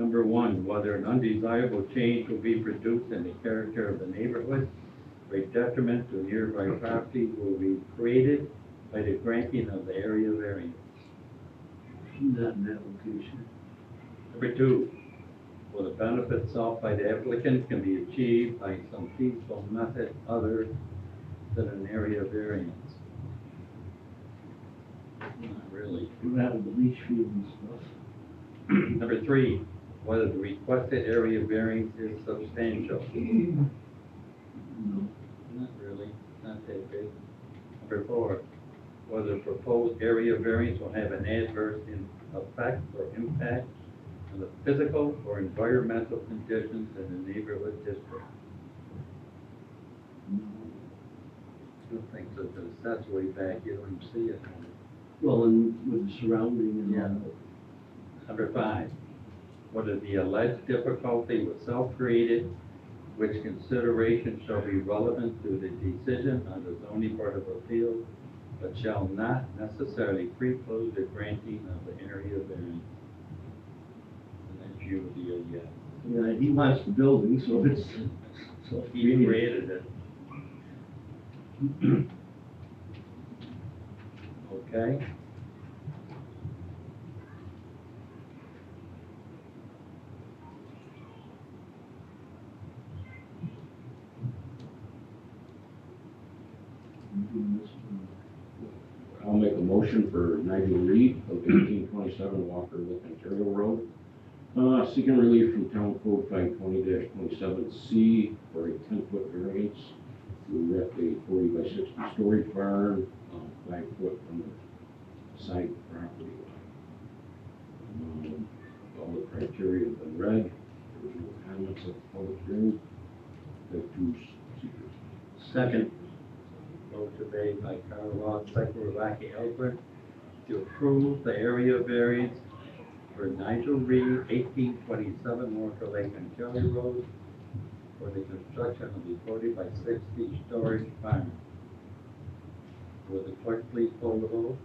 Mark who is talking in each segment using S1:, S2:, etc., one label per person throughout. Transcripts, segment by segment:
S1: Number one, whether an undesirable change will be produced in the character of the neighborhood or a detriment to nearby property will be created by the granting of the area variance.
S2: Not in that location.
S1: Number two, will the benefit sought by the applicant can be achieved by some feasible method other than an area variance? Not really.
S2: We're out of the leach field and stuff.
S1: Number three, whether the requested area variance is substantial.
S2: No.
S1: Not really, not that big. Number four, whether the proposed area variance will have an adverse effect or impact on the physical or environmental conditions in the neighborhood district.
S2: No.
S1: I don't think so, because that's way back, you don't even see it.
S2: Well, and with the surrounding and all
S1: Yeah.
S2: that.
S1: Number five, whether the alleged difficulty was self-created, which consideration shall be relevant to the decision on the zoning board of appeals, but shall not necessarily preclude the granting of the area variance. And that's usually a yes.
S2: Yeah, he wants the building, so it's, so.
S1: He created it. Okay.
S3: I'll make a motion for Nigel Reed of 1827 Walker Lick, Ontario Road. Seeking relief from Town Code 520-27C for a 10-foot variance to erect a 40 by 60 storage barn, 5 foot from the side property line. All the criteria have been read. There was no comments at the public hearing. Have two seekers.
S2: Second.
S1: Motion made by Carl Ross, second by Rocky Ellsworth, to approve the area variance for Nigel Reed, 1827 Walker Lake, Ontario Road, for the construction of the 40 by 60 storage barn. Will the clerk please call the roll?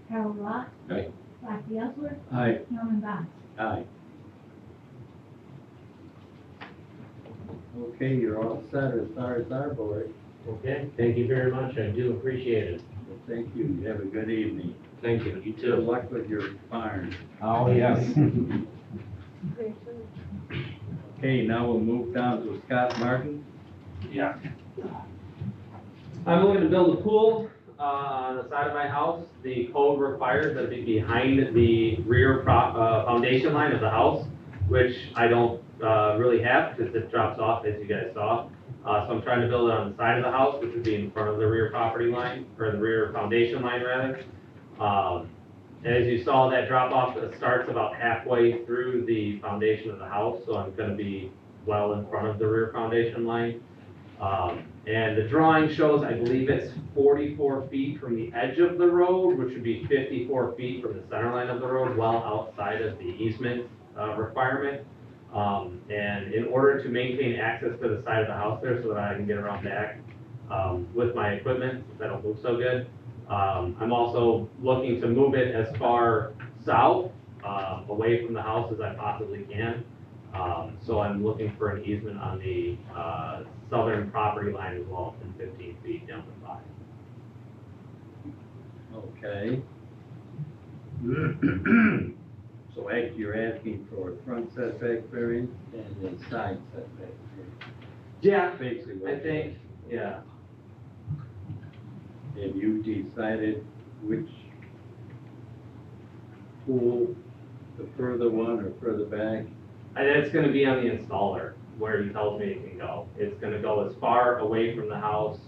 S4: Carol Ross,
S3: Aye.
S4: Rocky Ellsworth,
S2: Aye.
S4: Norman Box.
S1: Aye. Okay, you're all set as far as our board.
S5: Okay, thank you very much, I do appreciate it.
S1: Well, thank you. You have a good evening.
S5: Thank you. You
S1: Good luck with your barn.
S5: Oh, yes.
S1: Okay, now we'll move down to Scott Martin.
S5: Yeah. I'm looking to build a pool on the side of my house. The code requires that it be behind the rear foundation line of the house, which I don't really have because it drops off, as you guys saw. So I'm trying to build it on the side of the house, which would be in front of the rear property line, or the rear foundation line rather. And as you saw, that drop off starts about halfway through the foundation of the house, so I'm gonna be well in front of the rear foundation line. And the drawing shows, I believe it's 44 feet from the edge of the road, which would be 54 feet from the center line of the road, well outside of the easement requirement. And in order to maintain access to the side of the house there so that I can get around back with my equipment, since I don't move so good, I'm also looking to move it as far south, away from the house as I possibly can. So I'm looking for an easement on the southern property line as well, from 15 feet down to 5.
S1: Okay. So actually, you're asking for a front setback variance and a side setback variance.
S5: Yeah,
S1: Basically, what
S5: I think, yeah.
S1: And you decided which pool, the further one or further back?
S5: And it's gonna be on the installer, where he tells me it can go. It's gonna go as far away from the house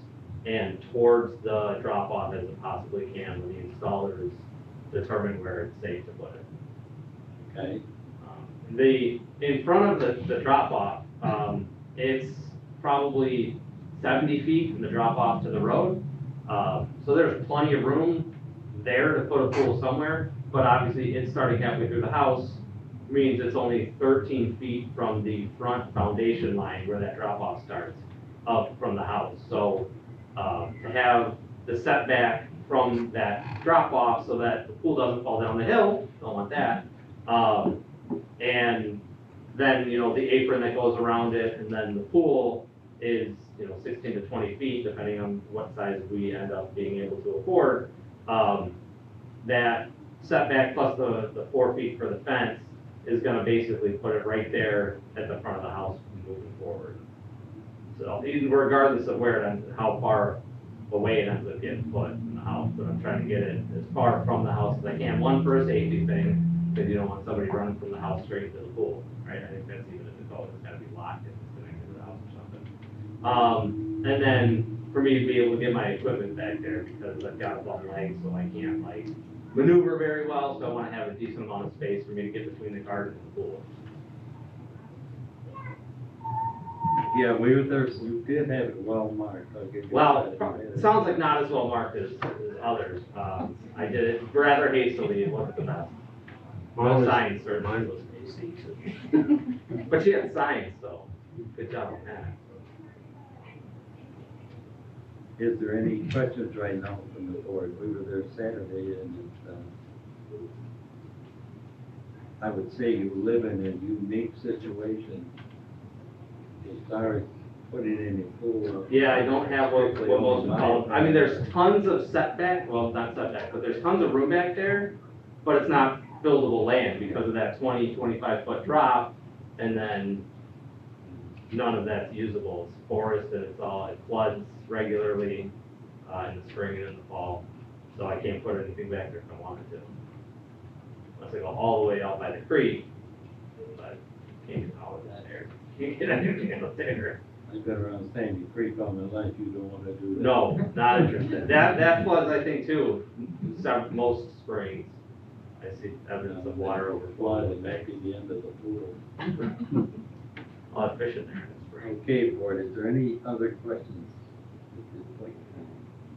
S5: and towards the drop off as it possibly can when the installers determine where it's safe to put it.
S1: Okay.
S5: In front of the drop off, it's probably 70 feet from the drop off to the road. So there's plenty of room there to put a pool somewhere, but obviously it's starting halfway through the house means it's only 13 feet from the front foundation line where that drop off starts up from the house. So to have the setback from that drop off so that the pool doesn't fall down the hill, don't want that. And then, the apron that goes around it, and then the pool is, 16 to 20 feet, depending on what size we end up being able to afford. That setback plus the 4 feet for the fence is gonna basically put it right there at the front of the house moving forward. So even regardless of where it ends, how far away it ends up getting put in the house, but I'm trying to get it as far from the house as I can. One, for a safety thing, because you don't want somebody running from the house straight into the pool, right? I think that's even in the code, it's gotta be locked if it's connected to the house or something. And then for me to be able to get my equipment back there, because I've got a bum leg, so I can't like maneuver very well, so I wanna have a decent amount of space for me to get between the garden and the pool.
S1: Yeah, we were there, you did have it well marked. I'll give you
S5: Well,
S1: that.
S5: it sounds like not as well marked as others. I did it rather hastily, it wasn't the best. No signs, certainly.
S6: Mine was AC.
S5: But you had signs, though. Good job on that.
S1: Is there any questions right now from the board? We were there Saturday and I would say you live in a unique situation as far as putting in a pool.
S5: Yeah, I don't have what most would call, I mean, there's tons of setback, well, not setback, but there's tons of room back there, but it's not buildable land because of that 25-foot drop, and then none of that's usable. It's forest and it floods regularly in the spring and in the fall, so I can't put anything back there if I wanted to. Unless I go all the way out by the creek, but can't get out of that area. Can't get anything out there.
S1: I've been around Sandy Creek all my life, you don't want to do that.
S5: No, not interested. That floods, I think, too, most springs. I see evidence of water
S1: Flood
S5: overflow.
S1: and that'd be the end of the pool.
S5: A lot of fish in there in the spring.
S1: Okay, board, is there any other questions at this point?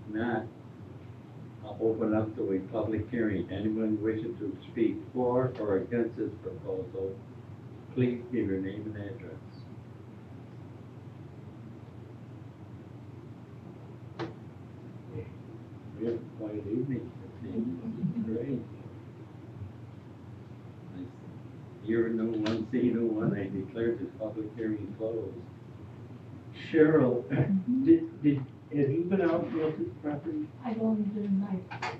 S1: If not, I'll open up to a public hearing. Anyone wishing to speak for or against this proposal, please give your name and address. We have a quiet evening. Great. Hear no one, see no one, I declare this public hearing closed.
S2: Cheryl, have you been out and looked at the property?
S4: I've only been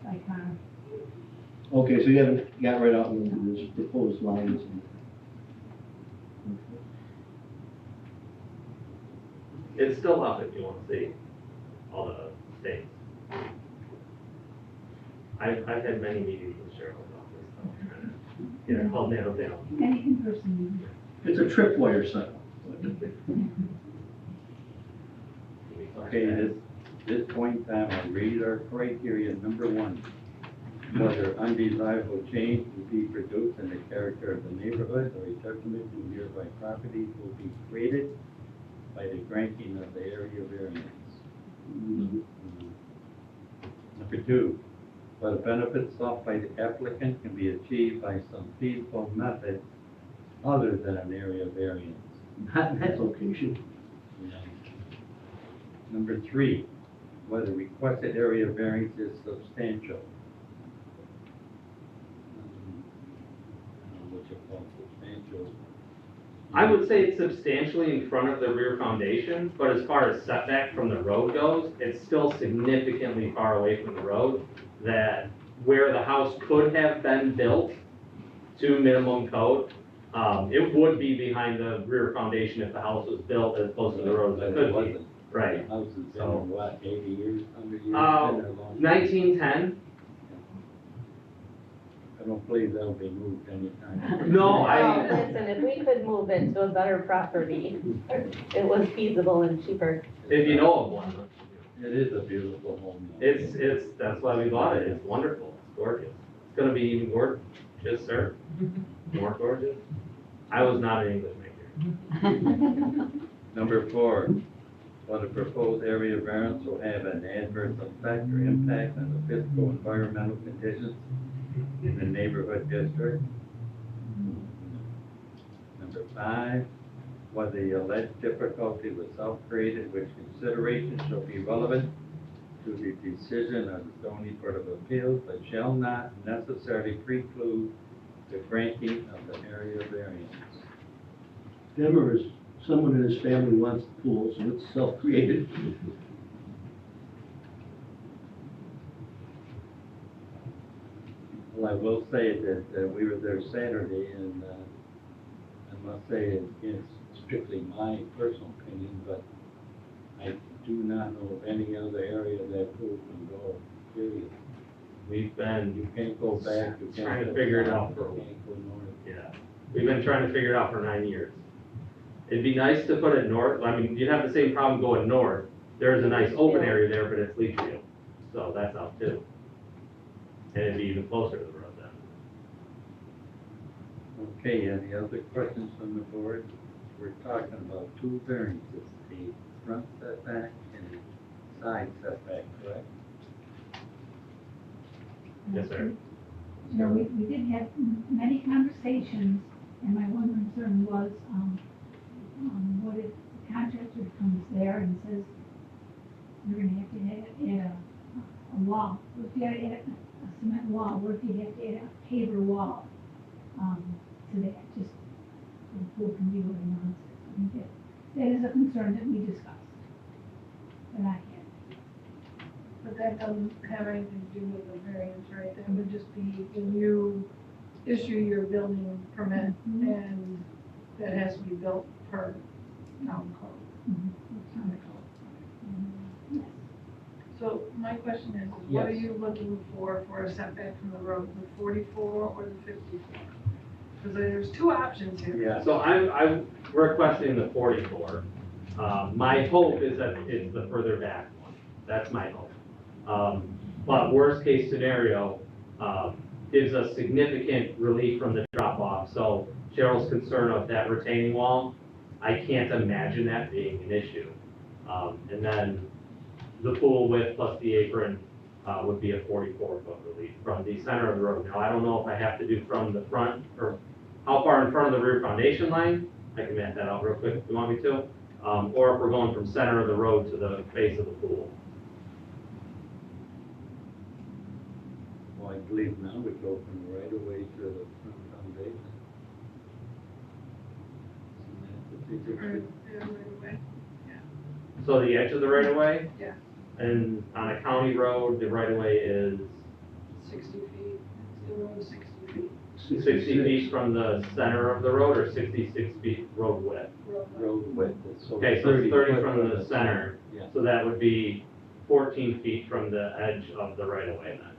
S4: by car.
S2: Okay, so you haven't got right out and looked at this proposed lines and.
S5: It's still up if you want to see all the states. I've had many meetings with Cheryl's office, so I'm trying to get it all nailed down.
S4: Any in-person meeting.
S2: It's a tripwire setup.
S1: Okay, this point in time, I'll read our criteria. Number one, whether undesirable change will be produced in the character of the neighborhood or a detriment to nearby properties will be created by the granting of the area variance. Number two, whether benefits sought by the applicant can be achieved by some feasible method other than an area variance.
S2: Not in that location.
S1: Number three, whether requested area variance is substantial. What you call substantial.
S5: I would say it's substantially in front of the rear foundation, but as far as setback from the road goes, it's still significantly far away from the road, that where the house could have been built to minimum code, it would be behind the rear foundation if the house was built as close to the road as it
S1: But
S5: could be.
S1: wasn't.
S5: Right.
S1: The house has been,
S5: So-
S1: what, 80 years, 100 years?
S5: Uh,
S1: Been there long.
S5: 1910?
S1: I don't believe that'll be moved anytime.
S5: No,
S7: Well, listen, if we could move it to a better property, it was feasible and cheaper.
S5: if you know of one.
S1: It is a beautiful home. though.
S5: That's why we bought it. It's wonderful. It's gorgeous. It's gonna be even gorgeous, sir. More gorgeous. I was not an English major.
S1: Number four, whether proposed area variance will have an adverse effect or impact on the physical environmental conditions in the neighborhood district. Number five, whether the alleged difficulty was self-created, which consideration shall be relevant to the decision of the zoning board of appeals, but shall not necessarily preclude the granting of the area variance.
S2: them or is someone in his family wants the pool, so it's self-created?
S1: Well, I will say that we were there Saturday, and I must say, it's strictly my personal opinion, but I do not know of any other area that pool can go, period.
S5: We've been,
S1: You can't go back, you can't.
S5: Trying to
S1: go
S5: figure it
S1: south,
S5: out for a
S1: You
S5: while.
S1: can't go north.
S5: yeah, we've been trying to figure it out for 9 years. It'd be nice to put it north, I mean, you'd have the same problem going north. There's a nice open area there, but it's leach field, so that's out too. And it'd be even closer to the road then.
S1: Okay, any other questions from the board? We're talking about two variances, a front setback and a side setback, correct?
S5: Yes, sir.
S4: You know, we did have many conversations, and my one concern was, what if the contractor comes there and says, you're gonna have to add a wall, what if you had to add a cement wall, what if you have to add a paver wall, to that, just, so the pool can be what it wants. I think that is a concern that we discussed, that I had.
S6: But that doesn't have anything to do with the variance, right? That would just be when you issue your building permit and that has to be built per town code. County code.
S4: Yes.
S6: So my question is what are you looking for a setback from the road, the 44 or the 54? Because there's two options here.
S1: Yeah.
S5: So I'm requesting the 44. My hope is that it's the further back one. That's my hope. But worst case scenario, gives us significant relief from the drop off. So Cheryl's concern of that retaining wall, I can't imagine that being an issue. And then the pool width plus the apron, would be a 44-foot relief from the center of the road. Now, I don't know if I have to do from the front or how far in front of the rear foundation line. I can map that out real quick if you want me to. Or if we're going from center of the road to the base of the pool.
S1: Well, I believe now we go from the right of way to the front foundation. Isn't that the
S6: Right,
S1: big-
S6: yeah, right away.
S5: So the edge of the right of way?
S6: Yeah.
S5: And on a county road, the right of way is
S6: 60 feet, the road is 60 feet.
S5: 60 feet from the center of the road or 66 feet road width?
S1: Road width. So
S5: Okay, so it's 30
S1: foot
S5: from the center.
S1: Yeah.
S5: So that would be 14 feet from the edge of the right of way then.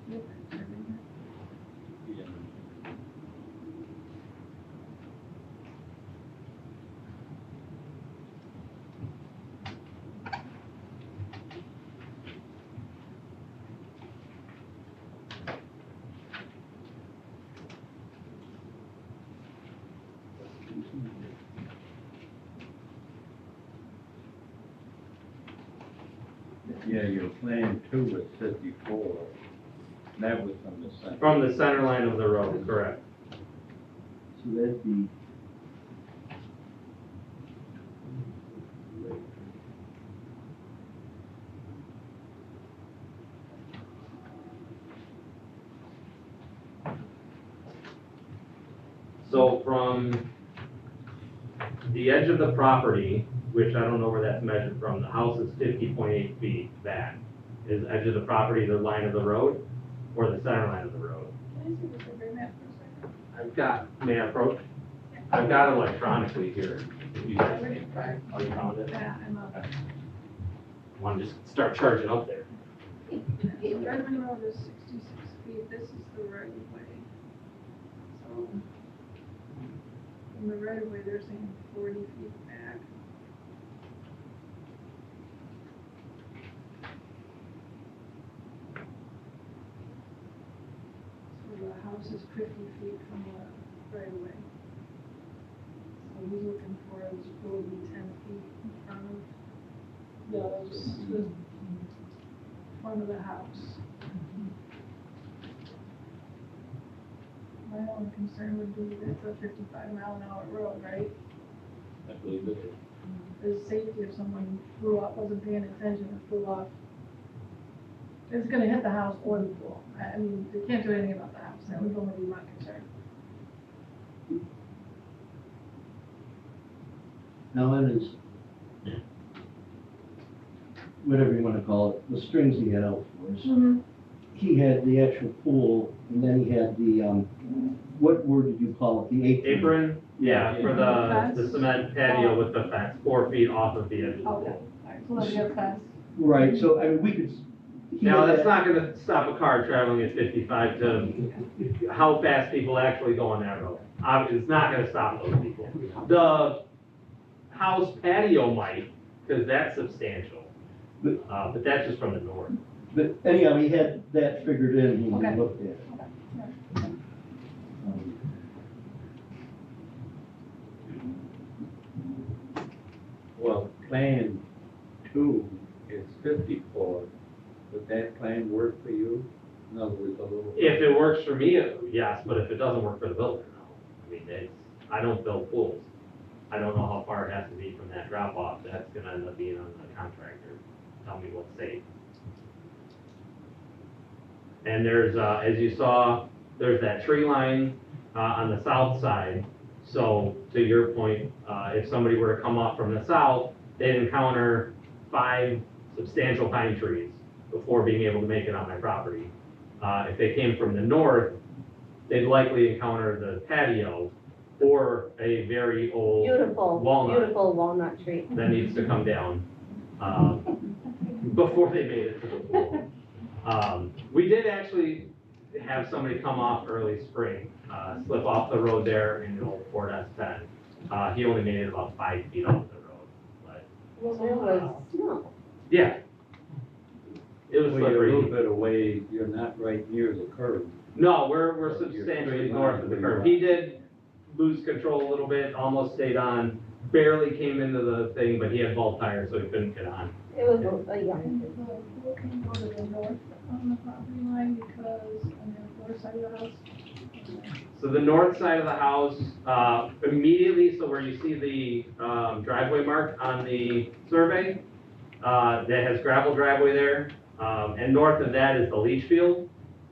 S6: Yep, it's everything.
S1: Yeah. Yeah, your plan two was 54. And that was from the center.
S5: From the center line of the road, correct.
S2: So that'd be.
S5: So from the edge of the property, which I don't know where that's measured from, the house is 50.8 feet back. Is edge of the property the line of the road or the center line of the road?
S6: Can I see the survey map for a second?
S5: I've got, may I approach? I've got electronically here. If you guys, oh, you found it?
S6: Yeah, I'm up.
S5: Want to just start charging up there?
S6: Redmond Road is 66 feet, this is the right of way. So, from the right of way, they're saying 40 feet back. So the house is 50 feet from the right of way. So he's looking for his pool to be 10 feet in front of the front of the house. My my only concern would be it's a 55-mile-an-hour road, right?
S1: I believe it is.
S6: The safety if someone flew off, wasn't paying attention and flew off. It's gonna hit the house or the pool. I mean, they can't do anything about the house. That would only be my concern.
S2: Now, it is, whatever you wanna call it, the strings he had out for us. He had the actual pool, and then he had the, what word did you call it, the apron?
S5: Apron, yeah, for the
S6: Fence?
S5: cement patio with the fence, 4 feet off of the edge of the
S6: Okay,
S5: pool.
S6: alright, so that'll be a fence.
S2: Right, so, I mean, we could. he
S5: Now,
S2: had
S5: that's
S2: that-
S5: not gonna stop a car traveling at 55 to how fast people actually go on that road. It's not gonna stop those people. The house patio might, because that's substantial. But that's just from the north.
S2: But anyhow, he had that figured in when
S6: Okay.
S2: we looked at it.
S6: Okay.
S1: Well, Plan 2 is 54. Would that plan work for you? In other words, a little.
S5: If it works for me, yes, but if it doesn't work for the builder, no. I mean, I don't build pools. I don't know how far it has to be from that drop off. That's gonna end up being on the contractor. Tell me what's safe. And there's, as you saw, there's that tree line, on the south side. So to your point, if somebody were to come off from the south, they'd encounter 5 substantial pine trees before being able to make it on my property. If they came from the north, they'd likely encounter the patio or a very old
S7: Beautiful,
S5: walnut
S7: beautiful walnut tree.
S5: that needs to come down, before they made it to the pool. We did actually have somebody come off early spring, slip off the road there in the old Ford S10. He only made it about 5 feet off the road, but,
S7: Well, there was snow.
S5: yeah. It was
S1: Well, you're a little
S5: slippery.
S1: bit away, you're not right near the curb.
S5: No, we're
S1: So you're
S5: substantially
S1: straight
S5: north
S1: line
S5: of the
S1: where you
S5: curb.
S1: are.
S5: He did lose control a little bit, almost stayed on, barely came into the thing, but he had bald tires, so he couldn't get on.
S7: It was a young
S6: And
S7: kid.
S6: the pool can go to the north on the property line because on the north side of the house.
S5: So the north side of the house, immediately, so where you see the driveway mark on the survey, that has gravel driveway there, and north of that is the leach field.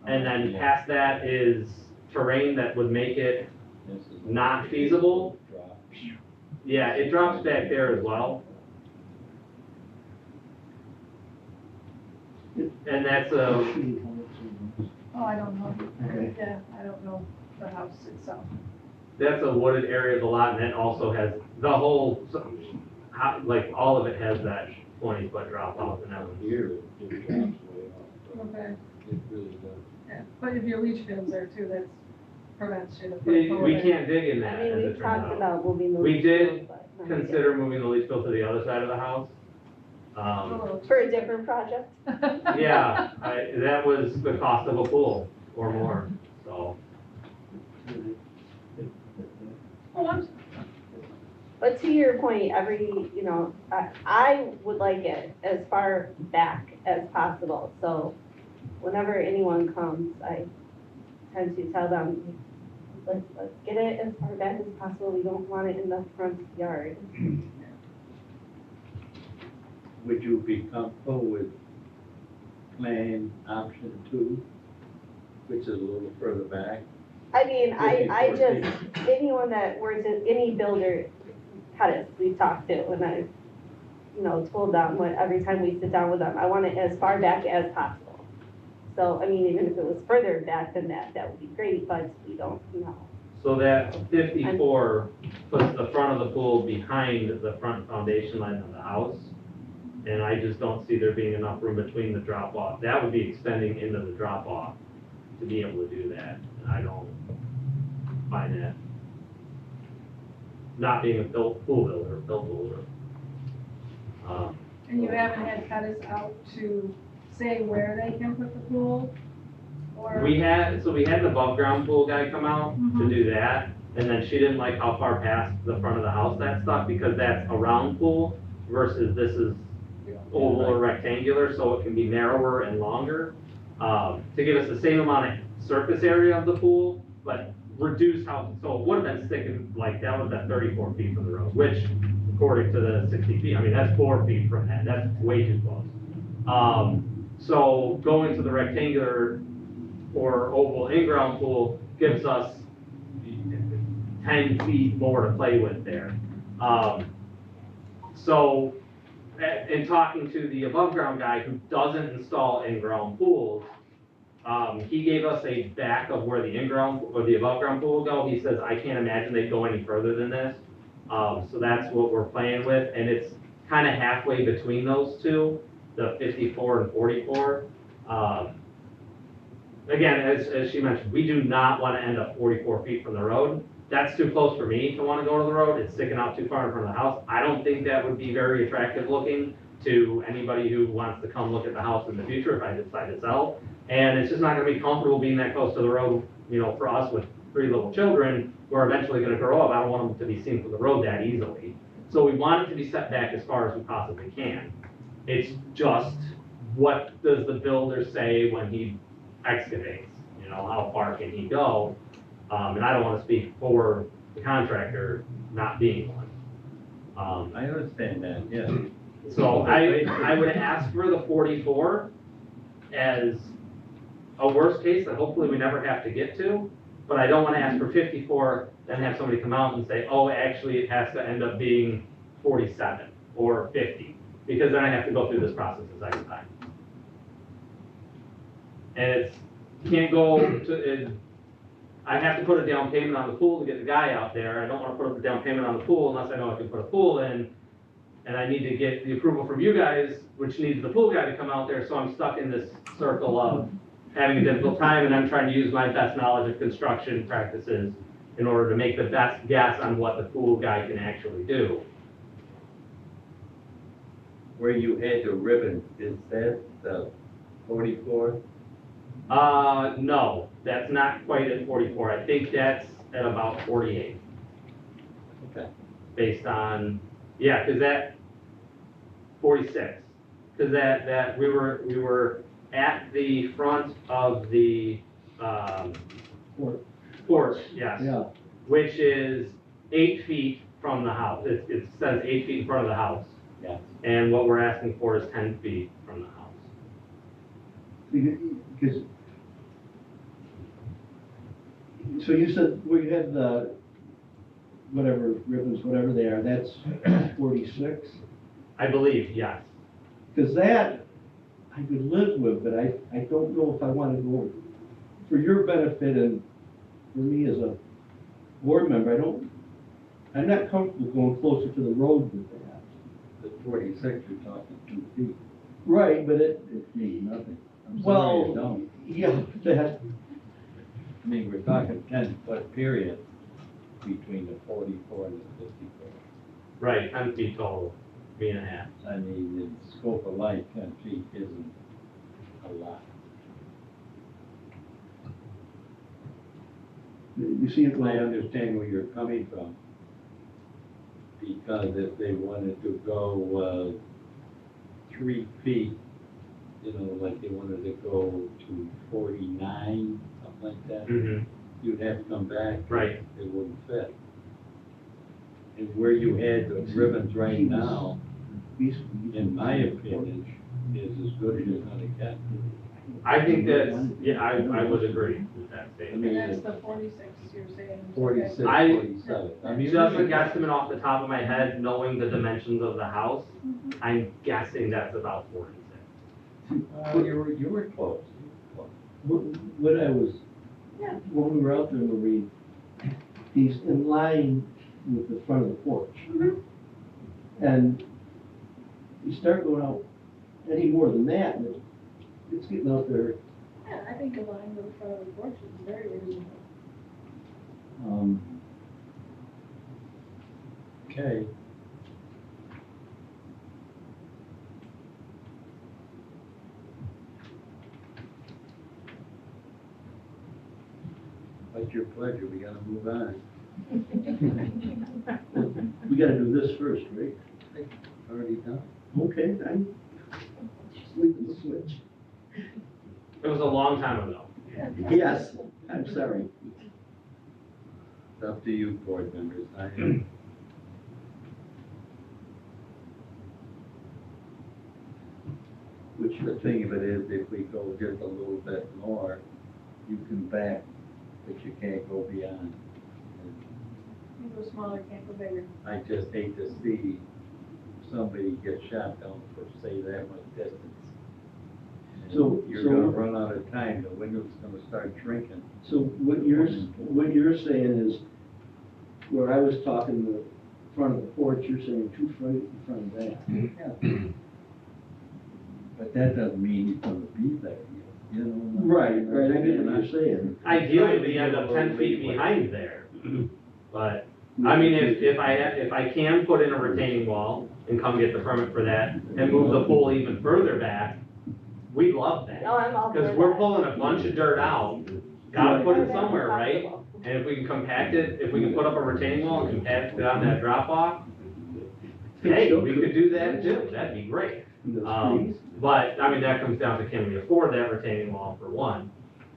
S5: And then past that is terrain that would make it,
S1: This is-
S5: Not feasible?
S1: Drop.
S5: yeah, it drops back there as well. And that's a,
S6: Oh, I don't know.
S2: Okay.
S6: Yeah, I don't know the house itself.
S5: that's a wooded area of the lot, and that also has, the whole, like, all of it has that 20-foot drop off, and that was
S1: Here, it drops way off.
S6: Okay.
S1: It really does.
S6: Yeah, but if your leach field's there too, that prevents you to put a
S5: We
S6: pool
S5: we
S6: in.
S5: can't dig in
S7: I
S5: that,
S7: mean,
S5: as
S7: we
S5: it turns
S7: talked
S5: out.
S7: about moving the.
S5: We
S7: leach
S5: did
S7: field, but not yet.
S5: Consider moving the leach field to the other side of the house.
S6: Oh,
S7: For a different project?
S5: Yeah, that was the cost of a pool or more, so.
S6: Oh, I'm,
S7: But to your point, I would like it as far back as possible, so whenever anyone comes, I tend to tell them, let's get it as far back as possible, we don't want it in the front yard.
S1: Would you be comfortable with plan option 2, which is a little further back?
S7: I mean, I
S1: 54
S7: just, anyone that works at, any builder, we've talked to, and I've, told them, every time we sit down with them, I want it as far back as possible. So, I mean, even if it was further back than that, that would be great, but we don't,
S5: So that 54 puts the front of the pool behind the front foundation line of the house. And I just don't see there being enough room between the drop off. That would be extending into the drop off to be able to do that. And I don't find that, not being a pool builder.
S6: and you haven't had Pettis out to say where they can put the pool? Or?
S5: We had an above ground pool guy come out to do that, and then she didn't like how far past the front of the house that stuck, because that's a round pool versus this is oval or rectangular, so it can be narrower and longer. To give us the same amount of surface area of the pool, but reduce how, so it would have been sticking, like, that would have been 34 feet from the road, which according to the 60 feet, I mean, that's 4 feet from that, that's way too close. So going to the rectangular or oval in-ground pool gives us 10 feet more to play with there. So, in talking to the above-ground guy who doesn't install in-ground pools, he gave us a back of where the in-ground, or the above-ground pool will go. He says, I can't imagine they'd go any further than this. So that's what we're playing with, and it's kind of halfway between those two, the 54 and 44. Again, as she mentioned, we do not want to end up 44 feet from the road. That's too close for me to want to go to the road. It's sticking out too far in front of the house. I don't think that would be very attractive looking to anybody who wants to come look at the house in the future if I decide to sell. And it's just not gonna be comfortable being that close to the road, you know, for us with 3 little children who are eventually gonna grow up. I don't want them to be seen from the road that easily. So we want it to be set back as far as we possibly can. It's just, what does the builder say when he excavates? You know, how far can he go? And I don't wanna speak for the contractor not being one.
S1: I understand that, yeah.
S5: So I would ask for the 44 as a worst case that hopefully we never have to get to, but I don't want to ask for 54, then have somebody come out and say, oh, actually it has to end up being 47 or 50, because then I have to go through this process a second time. And it's, can't go to, I have to put a down payment on the pool to get the guy out there. I don't want to put a down payment on the pool unless I know I can put a pool in. And I need to get the approval from you guys, which needs the pool guy to come out there, so I'm stuck in this circle of having a difficult time, and I'm trying to use my best knowledge of construction practices in order to make the best guess on what the pool guy can actually do.
S1: Where you had the ribbon, is that the 44?
S5: No, that's not quite at 44. I think that's at about 48,
S1: Okay.
S5: based on, yeah, because that, 46, because that, we were at the front of the, porch, yes.
S2: Yeah,
S5: Which is 8 feet from the house. It says 8 feet in front of the house.
S1: Yeah.
S5: And what we're asking for is 10 feet from the house.
S2: because, so you said where you had the, whatever ribbons, whatever they are, that's 46?
S5: I believe, yes.
S2: Because that I could live with, but I don't know if I want to go, for your benefit and for me as a board member, I'm not comfortable going closer to the road with that.
S1: The 46, you're talking 2 feet.
S2: Right, but it,
S1: It means nothing. I'm sorry you
S2: well,
S1: don't.
S2: yeah, that,
S1: I mean, we're talking 10-foot period between the 44 and the 54.
S5: Right, 10 feet total, 3.5.
S1: I mean, in scope of life, 10 feet isn't a lot.
S2: you see it,
S1: I understand where you're coming from, because if they wanted to go 3 feet, you know, like they wanted to go to 49, something like that,
S5: Mm-hmm.
S1: you'd have to come back.
S5: Right.
S1: It wouldn't fit. And where you had the ribbons right now, in my opinion, is as good as you're gonna get.
S5: I think that's, yeah, I would agree with that
S1: I
S5: statement.
S1: mean,
S6: And that's the 46 you're saying.
S1: 46,
S5: I-
S1: 47. I mean,
S5: Just a guesstimate off the top of my head, knowing the dimensions of the house,
S6: Mm-hmm.
S5: I'm guessing that's about 46.
S1: You were close.
S2: When I was,
S6: Yeah.
S2: when we were out there, Marie, he's in line with the front of the porch.
S6: Mhm.
S2: And you start going out any more than that, and it's getting out there.
S6: Yeah, I think a line with the front of the porch is very reasonable.
S1: Okay. What's your pleasure? We gotta move on.
S2: We gotta do this first, right?
S1: Already done.
S2: Okay, I'm sleeping the switch.
S5: It was a long time ago.
S2: Yes, I'm sorry.
S1: It's up to you, board members.
S2: Which
S1: The thing of it is, if we go just a little bit more, you can back, but you can't go beyond.
S6: You go smaller, can't go bigger.
S1: I just hate to see somebody get shot down for, say, that much distance. And
S2: So-
S1: you're
S2: so-
S1: gonna run out of time, the window's gonna start shrinking.
S2: So what you're saying is, where I was talking the front of the porch, you're saying 2 feet in front of that.
S1: But that doesn't mean he's gonna be there, you know?
S2: Right, I get what you're saying.
S5: Ideally, we end up 10 feet behind there. But, I mean, if I can put in a retaining wall and come get the permit for that and move the pool even further back, we'd love that.
S7: Oh, I'm all for
S5: Because we're
S7: that.
S5: pulling a bunch of dirt out, gotta put it somewhere, right?
S7: Possible.
S5: And if we can compact it, if we can put up a retaining wall and compact it on that drop off, hey, we could do that too, that'd be great. But, I mean, that comes down to, can we afford that retaining wall for one?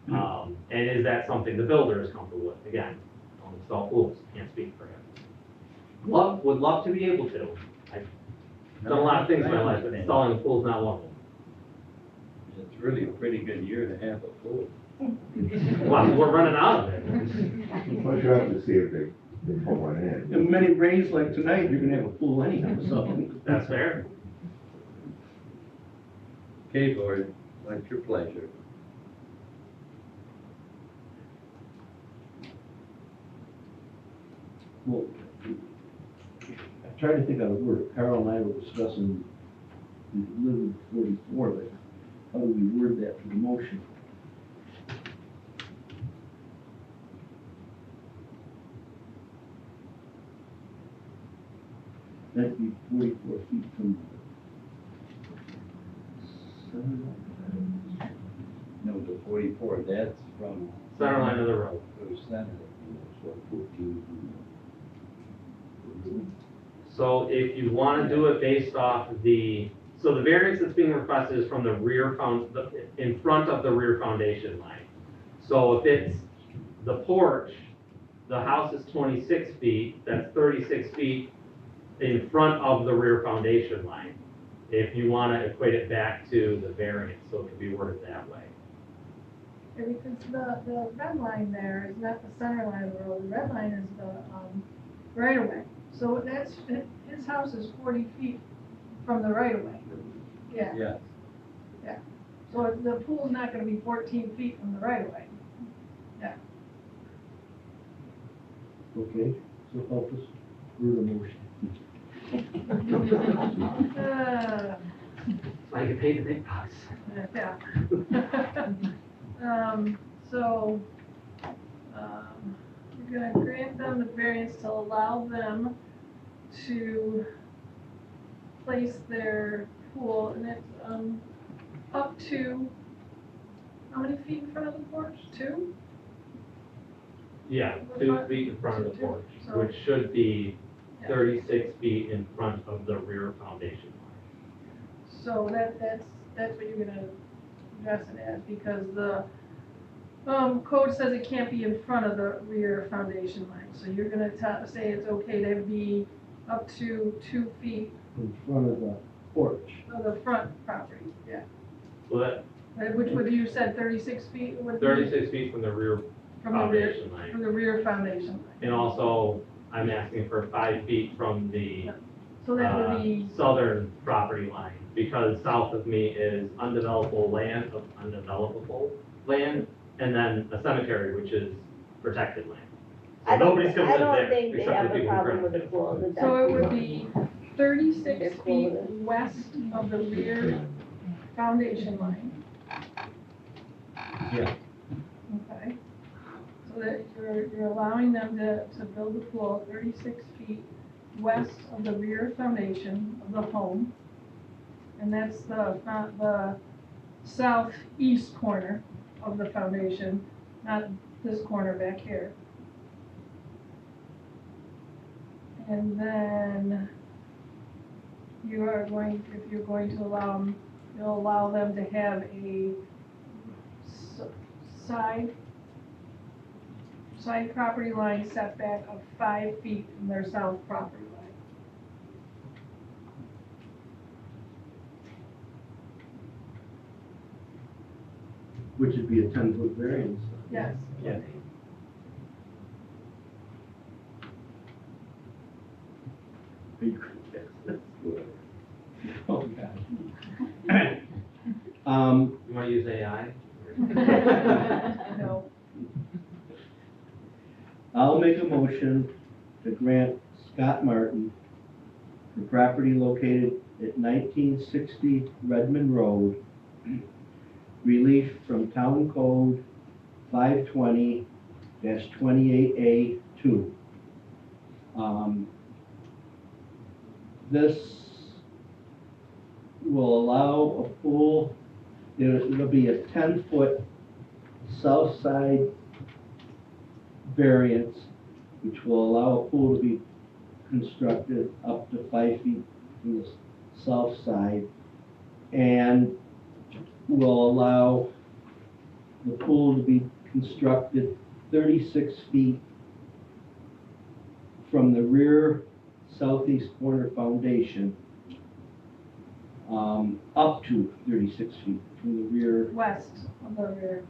S5: And is that something the builder is comfortable with? Again, don't install pools, can't speak for him. Would love to be able to. I've done a lot of things in my life, but installing a pool is not one of them.
S1: It's really a pretty good year to have a pool.
S5: Well, we're running out of it.
S8: Plus you have to see if they put one in.
S2: And many rains like tonight, you're gonna have a pool anyhow, so.
S5: That's fair.
S1: Okay, board, what's your pleasure?
S2: Well, I tried to think of a word. Carol and I were discussing living 44, but how do we word that for the motion? That'd be 44 feet from
S1: No, the 44, that's from
S5: Center line of the road.
S1: the center.
S3: So 14.
S5: So if you want to do it based off so the variance that's being requested is from the rear in front of the rear foundation line. So if it's the porch, the house is 26 feet, that's 36 feet in front of the rear foundation line. If you want to equate it back to the variance, so it can be worded that way.
S6: Yeah, because the red line there is not the center line of the road, the red line is the, right of way. So that's, his house is 40 feet from the right of way. Yeah,
S1: Yes.
S6: so the pool's not gonna be 14 feet from the right of way.
S2: Okay, so help us word the motion.
S5: I can pay the big bucks.
S6: Yeah. So, we're gonna grant them the variance to allow them to place their pool, and it's, up to, how many feet in front of the porch? 2?
S5: Yeah, 2 feet in front of the porch,
S6: So-
S5: which should be
S6: Yeah.
S5: 36 feet in front of the rear foundation line.
S6: So that's what you're gonna address it as, because the, code says it can't be in front of the rear foundation line. So you're gonna say it's okay to be up to 2 feet
S2: In front of the porch.
S6: of the front property, yeah.
S5: So that,
S6: Which would, you said 36 feet would be?
S5: 36 feet from the rear
S6: From the rear,
S5: foundation line.
S6: from the rear foundation line.
S5: And also, I'm asking for 5 feet from the
S6: So that would be,
S5: southern property line, because south of me is undevelopable land, and then a cemetery, which is protected land. So
S7: I don't,
S5: nobody's gonna
S7: I
S5: live
S7: don't
S5: there,
S7: think they
S5: except
S7: have
S5: the
S7: a
S5: people who
S7: problem with the
S5: rent it.
S7: pool, the
S6: so it would
S7: deck.
S6: be 36
S7: They're cool
S6: feet
S7: with it.
S6: west of the rear foundation line.
S1: Yeah.
S6: Okay. So that you're allowing them to build the pool 36 feet west of the rear foundation of the home. And that's the southeast corner of the foundation, not this corner back here. And then you are going, if you're going to allow them, you'll allow them to have a side side property line setback of 5 feet from their south property line.
S2: Which would be a 10-foot variance.
S6: Yes.
S2: Yeah. Are you Oh, God.
S5: You wanna use AI?
S6: No.
S2: I'll make a motion to grant Scott Martin the property located at 1960 Redmond Road, relief from Town Code 520-28A2. This will allow a pool, it'll be a 10-foot south side variance, which will allow a pool to be constructed up to 5 feet from the south side, and will allow the pool to be constructed 36 feet from the rear southeast corner foundation, up to 36 feet from the rear
S6: West of the rear.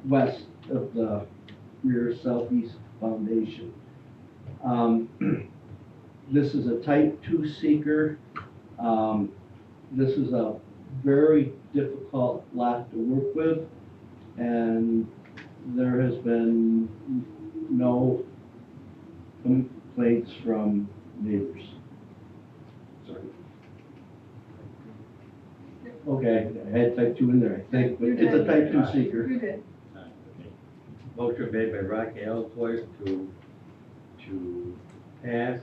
S2: west of the rear southeast foundation. This is a type 2 seeker. This is a very difficult lot to work with, and there has been no complaints from neighbors. Sorry. Okay, I had type 2 in there, I think, but
S6: You
S2: it's a
S6: did.
S2: type 2 seeker.
S6: You did.
S1: Motion made by Rocky Ellsworth to pass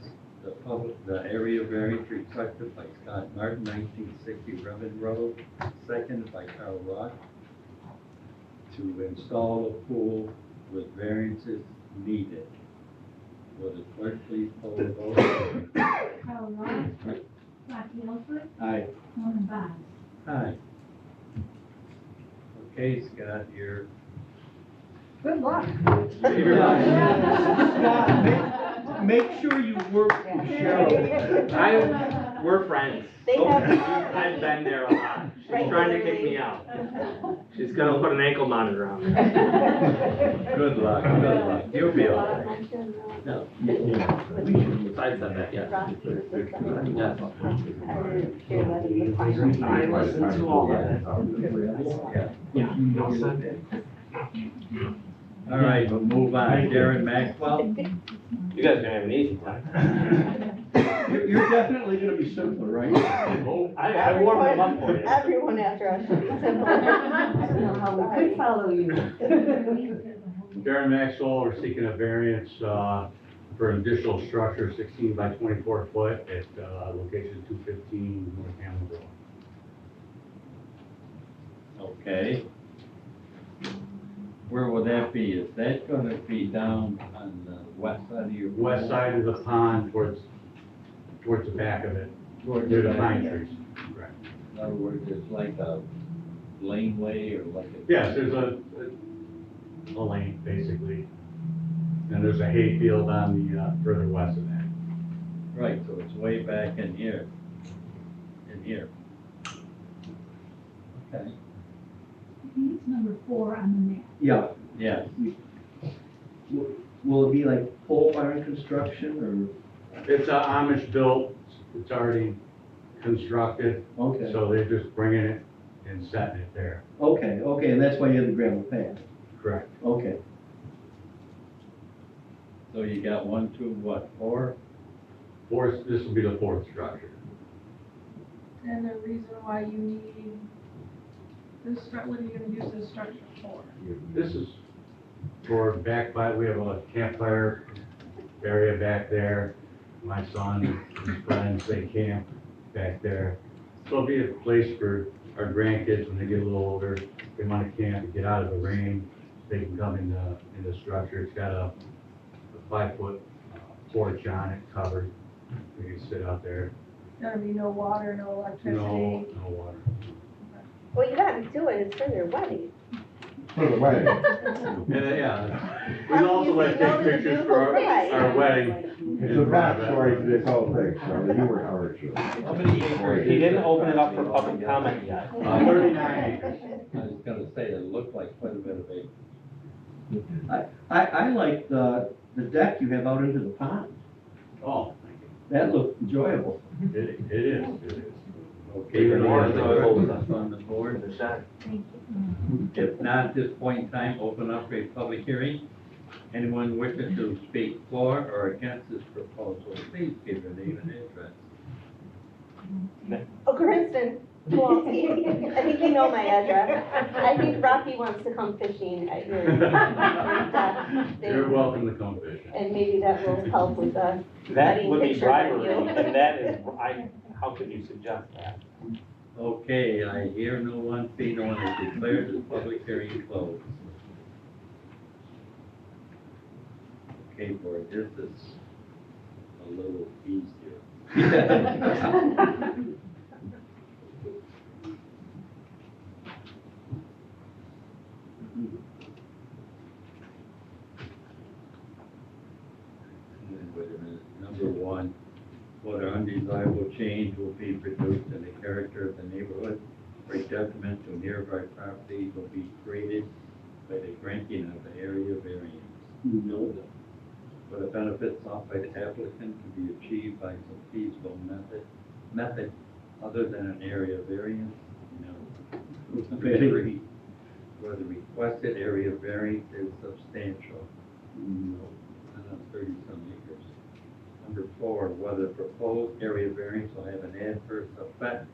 S1: the area variance requested by Scott Martin, 1960 Redmond Road, seconded by Carl Rock, to install a pool with variances needed. Will the clerk please poll the vote?
S4: Carl Ross, Rocky Ellsworth,
S2: Aye.
S4: Norman Vaz.
S1: Aye. Okay, Scott, you're
S6: Good luck.
S2: Scott, make sure you work with Cheryl.
S5: We're friends.
S7: They have,
S5: I've been there a lot. She's trying to kick me out. She's gonna put an ankle monitor on.
S1: good luck, good luck. You'll be all right. No.
S5: Besides that, yeah.
S3: I listened to all of it.
S1: All right, we'll move on. Darren Maxwell?
S5: You guys are gonna have an easy time.
S2: You're definitely gonna be simpler, right?
S5: Oh, I warmed them up for you.
S7: Everyone after us should be simple.
S9: Could follow you.
S10: Darren Maxwell, we're seeking a variance for an additional structure, 16 by 24 foot at location 215 North Hamlin Road.
S1: Okay. Where will that be? Is that gonna be down on the west side of your?
S10: West side of the pond towards the back of it,
S1: Towards
S10: near the
S1: back.
S10: pine trees. Correct.
S1: In other words, it's like a laneway or like a?
S10: Yes, there's a lane, basically. And there's a hay field on the further west of that.
S1: Right, so it's way back in here. In here. Okay.
S4: I think it's number 4 on the map.
S2: Yeah.
S1: Yes.
S2: Will it be like pole barn construction
S10: It's Amish built, it's already constructed,
S2: or, okay,
S10: so they're just bringing it and setting it there.
S2: okay, and that's why you have the gravel path,
S10: Correct.
S2: okay.
S1: So you got 1, 2, what, 4?
S10: This will be the fourth structure.
S6: And the reason why you need this what are you gonna use this structure for?
S10: This is for back by, we have a campfire area back there. My son, his friends, they camp back there. So it'll be a place for our grandkids when they get a little older, they wanna camp and get out of the rain, they can come in the structure. It's got a 5-foot porch on it, covered. We can sit out there.
S6: Gonna be no water, no electricity.
S10: No water.
S7: Well, you gotta do it, it's for your wedding.
S8: For the wedding.
S10: And, yeah, we'd
S7: How
S10: also
S7: can you
S10: like
S7: say
S10: to
S7: no
S10: take
S7: to the
S10: pictures
S7: beautiful
S10: for
S7: bride?
S10: our wedding.
S8: It's a backstory to this whole thing, so you were Howard Shore.
S11: How many acres? He didn't open it up for public comment yet.
S10: 39 acres.
S1: I was gonna say, it looked like quite a bit of acre.
S2: I like the deck you have out into the pond.
S10: Oh,
S2: That looked enjoyable.
S10: it is.
S1: Okay,
S11: Even
S1: any
S11: more
S1: other
S11: enjoyable
S1: questions on the board?
S4: Thank you.
S1: If not, at this point in time, open up a public hearing. Anyone wishing to speak for or against this proposal, please give your name and address.
S7: Oh, Kristen Kowalski. I think you know my address. I think Rocky wants to come fishing at your deck.
S10: You're welcome to come fishing.
S7: And maybe that will help with the
S11: That
S7: wedding
S11: would be
S7: pictures of
S11: bribery,
S7: you.
S11: and that is, how could you suggest that?
S1: Okay, I hear no one, see no one, I declare this public hearing closed. Okay, board, this is a little easier. Wait a minute, number one, whether undesirable change will be produced in the character of the neighborhood or detriment to nearby property will be created by the granting of the area variance.
S2: No.
S1: For the benefits sought by the applicant to be achieved by some feasible method other than an area variance, no. Number three, whether the requested area variance is substantial,
S2: No.
S1: and that's 30-some acres. Number four, whether proposed area variance will have an adverse effect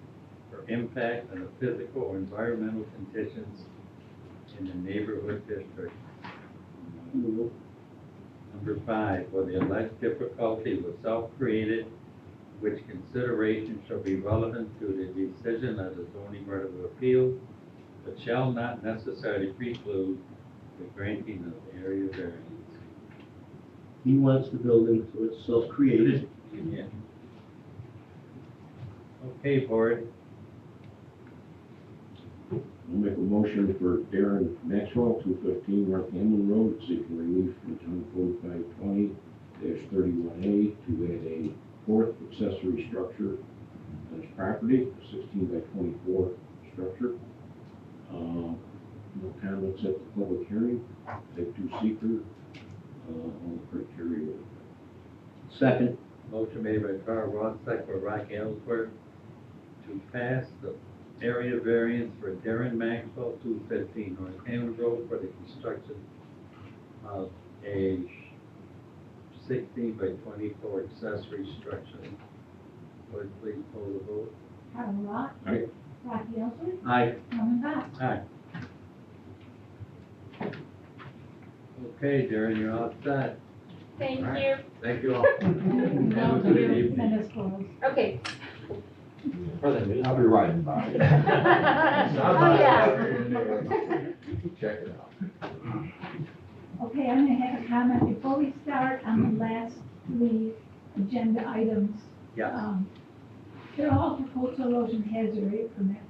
S1: or impact on the physical or environmental conditions in the neighborhood district.
S2: No.
S1: Number five, whether the alleged difficulty was self-created, which consideration shall be relevant to the decision of the zoning board of appeals, but shall not necessarily preclude the granting of area variance.
S2: He wants the building, so it's self-created.
S1: Yeah. Okay, board,
S3: I'll make a motion for Darren Maxwell, 215 North Hamlin Road, seeking relief from Town Code 520-31A to add a fourth accessory structure on his property, a 16 by 24 structure. No comments at the public hearing, type 2 seeker, all the criteria.
S2: Second.
S1: motion made by Carl Ross, second by Rocky Ellsworth, to pass the area variance for Darren Maxwell, 215 North Hammond Road, for the construction of a 16 by 24 accessory structure. Board, please call the vote.
S4: Carl Rock.
S3: Aye.
S4: Rocky Ellsworth.
S2: Aye.
S4: Norman Fox.
S1: Aye. Okay, Darren, you're all set.
S7: Thank
S1: you. Thank you all. Have a
S4: Well,
S1: good
S4: you
S1: evening.
S4: send us clothes.
S7: Okay.
S11: For the news.
S8: I'll be riding by.
S7: Oh, yeah.
S8: Check it out.
S4: Okay, I'm gonna have a comment before we start on the last three agenda items.
S1: Yes.
S4: They're all for coastal erosion hazard area permits.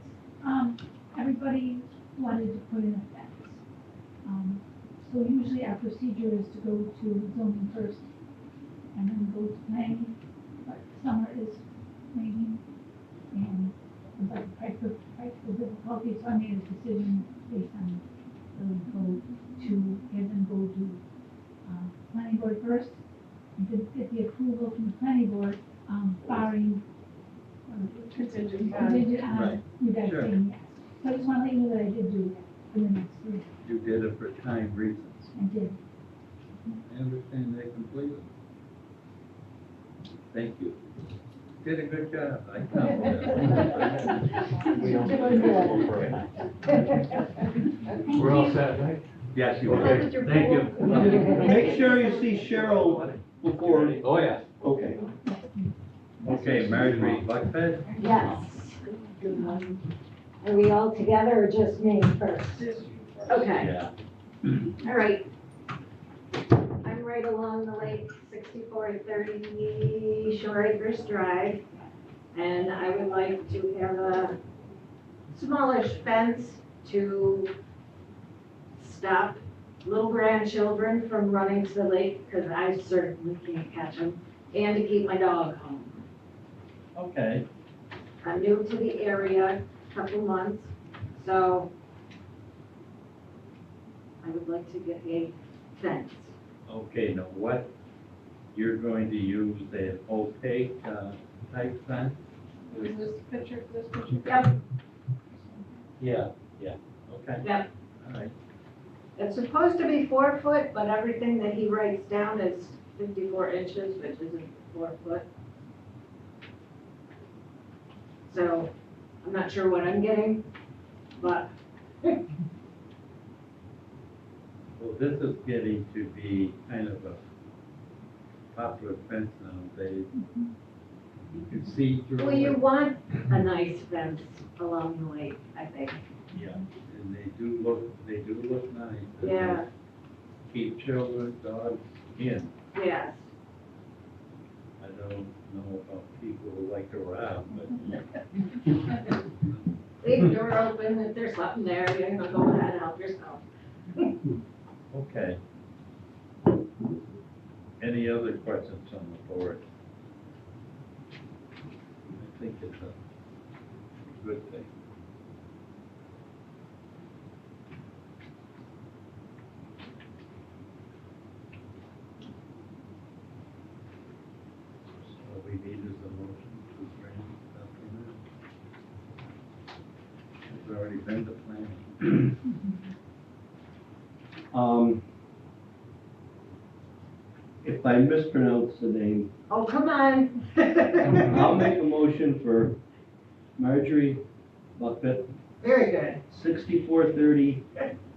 S4: Everybody wanted to put in a fence. So usually our procedure is to go to zoning first and then go to planning, but summer is raining and it's like practical difficulty, so I made a decision based on building code to have them go to, planning board first and to get the approval from the planning board, barring,
S6: Contingent
S4: contingent on
S1: Right.
S4: you guys
S1: Sure.
S4: saying yes. So I just wanna let you know that I did do that for the next three.
S1: You did it for time reasons.
S4: I did.
S1: I understand that completely. Thank you. Did a good job. I
S11: We don't for it.
S10: We're all set, right?
S1: Yes, you
S10: Okay,
S1: did.
S10: thank you.
S2: Make sure you see Cheryl before,
S10: Oh, yeah.
S2: okay.
S1: Okay, Marjorie Buckford?
S9: Yes. Are we all together or just me first? Okay,
S1: Yeah.
S9: all right. I'm right along the lake, 6430 Shore Acres Drive. And I would like to have a smallish fence to stop little grandchildren from running to the lake, because I certainly can't catch them, and to keep my dog home.
S1: Okay,
S9: I'm new to the area, couple months, so I would like to get a fence.
S1: okay, now what, you're going to use an opaque, type fence?
S6: Is this picture?
S9: Yep,
S1: Yeah, okay,
S9: yep.
S1: all right.
S9: It's supposed to be 4 foot, but everything that he writes down is 54 inches, which isn't 4 foot. So, I'm not sure what I'm getting, but
S1: Well, this is getting to be kind of a popular fence nowadays. You can see through
S9: well, you
S1: it.
S9: want a nice fence along the lake, I think.
S1: Yeah, and they do look nice. and they
S9: Yeah,
S1: Keep children, dogs in.
S9: yes.
S1: I don't know about people who like to rob, but
S9: Leave the door open, if there's something there, you know, go ahead and help yourself.
S1: okay. Any other questions on the board? I think it's a good thing. So we need is a motion to grant that permit. It's already been the plan.
S2: If I mispronounce the name,
S9: Oh, come on.
S2: I'll make a motion for Marjorie Buckett,
S9: Very good.
S2: 6430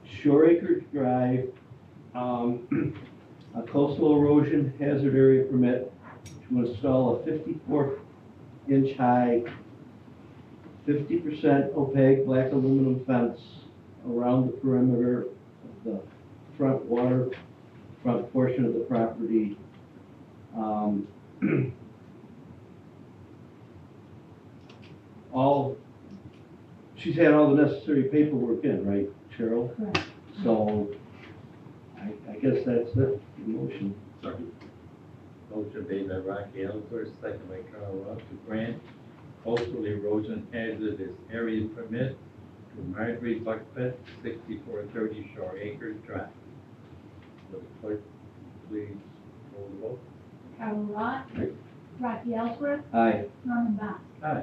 S2: Shore Acres Drive, a coastal erosion hazard area permit to install a 54-inch high, 50% opaque black aluminum fence around the perimeter of the front portion of the property. She's had all the necessary paperwork in, right, Cheryl?
S4: Correct.
S2: So, I guess that's it, the motion.
S3: Second.
S1: Motion made by Rocky Ellsworth, second by Carl Ross, to grant coastal erosion hazardous area permit to Marjorie Buckett, 6430 Shore Acres Drive. Will the clerk please roll the vote?
S4: Carol Lot, Rocky Ellsworth,
S2: Aye.
S4: Norman Box.
S1: Aye.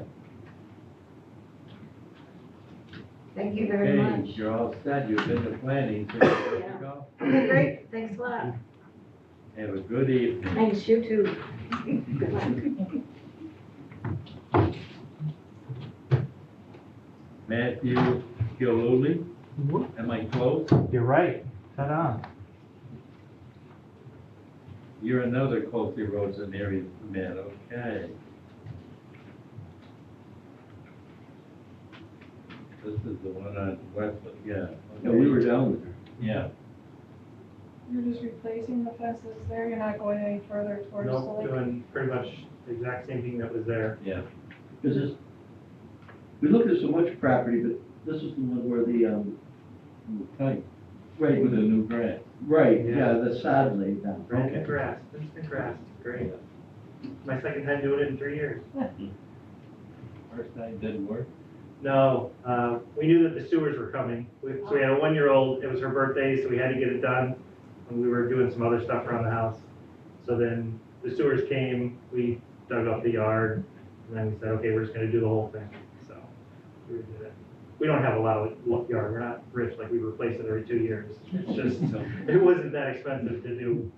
S9: Thank you very
S1: Okay,
S9: much.
S1: you're all set, you've been to planning, so you're good to go.
S9: Okay, great, thanks a lot.
S1: Have a good evening.
S9: Thanks, you too. Good luck.
S1: Matthew Giluli, am I close?
S11: You're right. Ta-da.
S1: You're another coastal erosion area permit, okay. This is the one on Westwood, yeah.
S2: Yeah, we were down there.
S1: Yeah,
S6: You're just replacing the fences there, you're not going any further towards the
S11: Nope,
S6: lake?
S11: doing pretty much the exact same thing that was there.
S1: yeah.
S2: This is, we looked at so much property, but this is the one where the,
S1: Tight,
S2: right,
S1: with the new grass.
S2: right,
S11: Yeah.
S2: yeah, the sod laid down.
S11: Brand new
S2: Okay.
S11: grass, instant grass, great. My second time doing it in 3 years.
S1: First time didn't work.
S11: No, we knew that the sewers were coming. So we had a 1-year-old, it was her birthday, so we had to get it done. And we were doing some other stuff around the house. So then the sewers came, we dug up the yard, and then we said, okay, we're just gonna do the whole thing. So we did it. We don't have a lot of yard, we're not rich, like we replace it every 2 years. It's just, it wasn't that expensive to do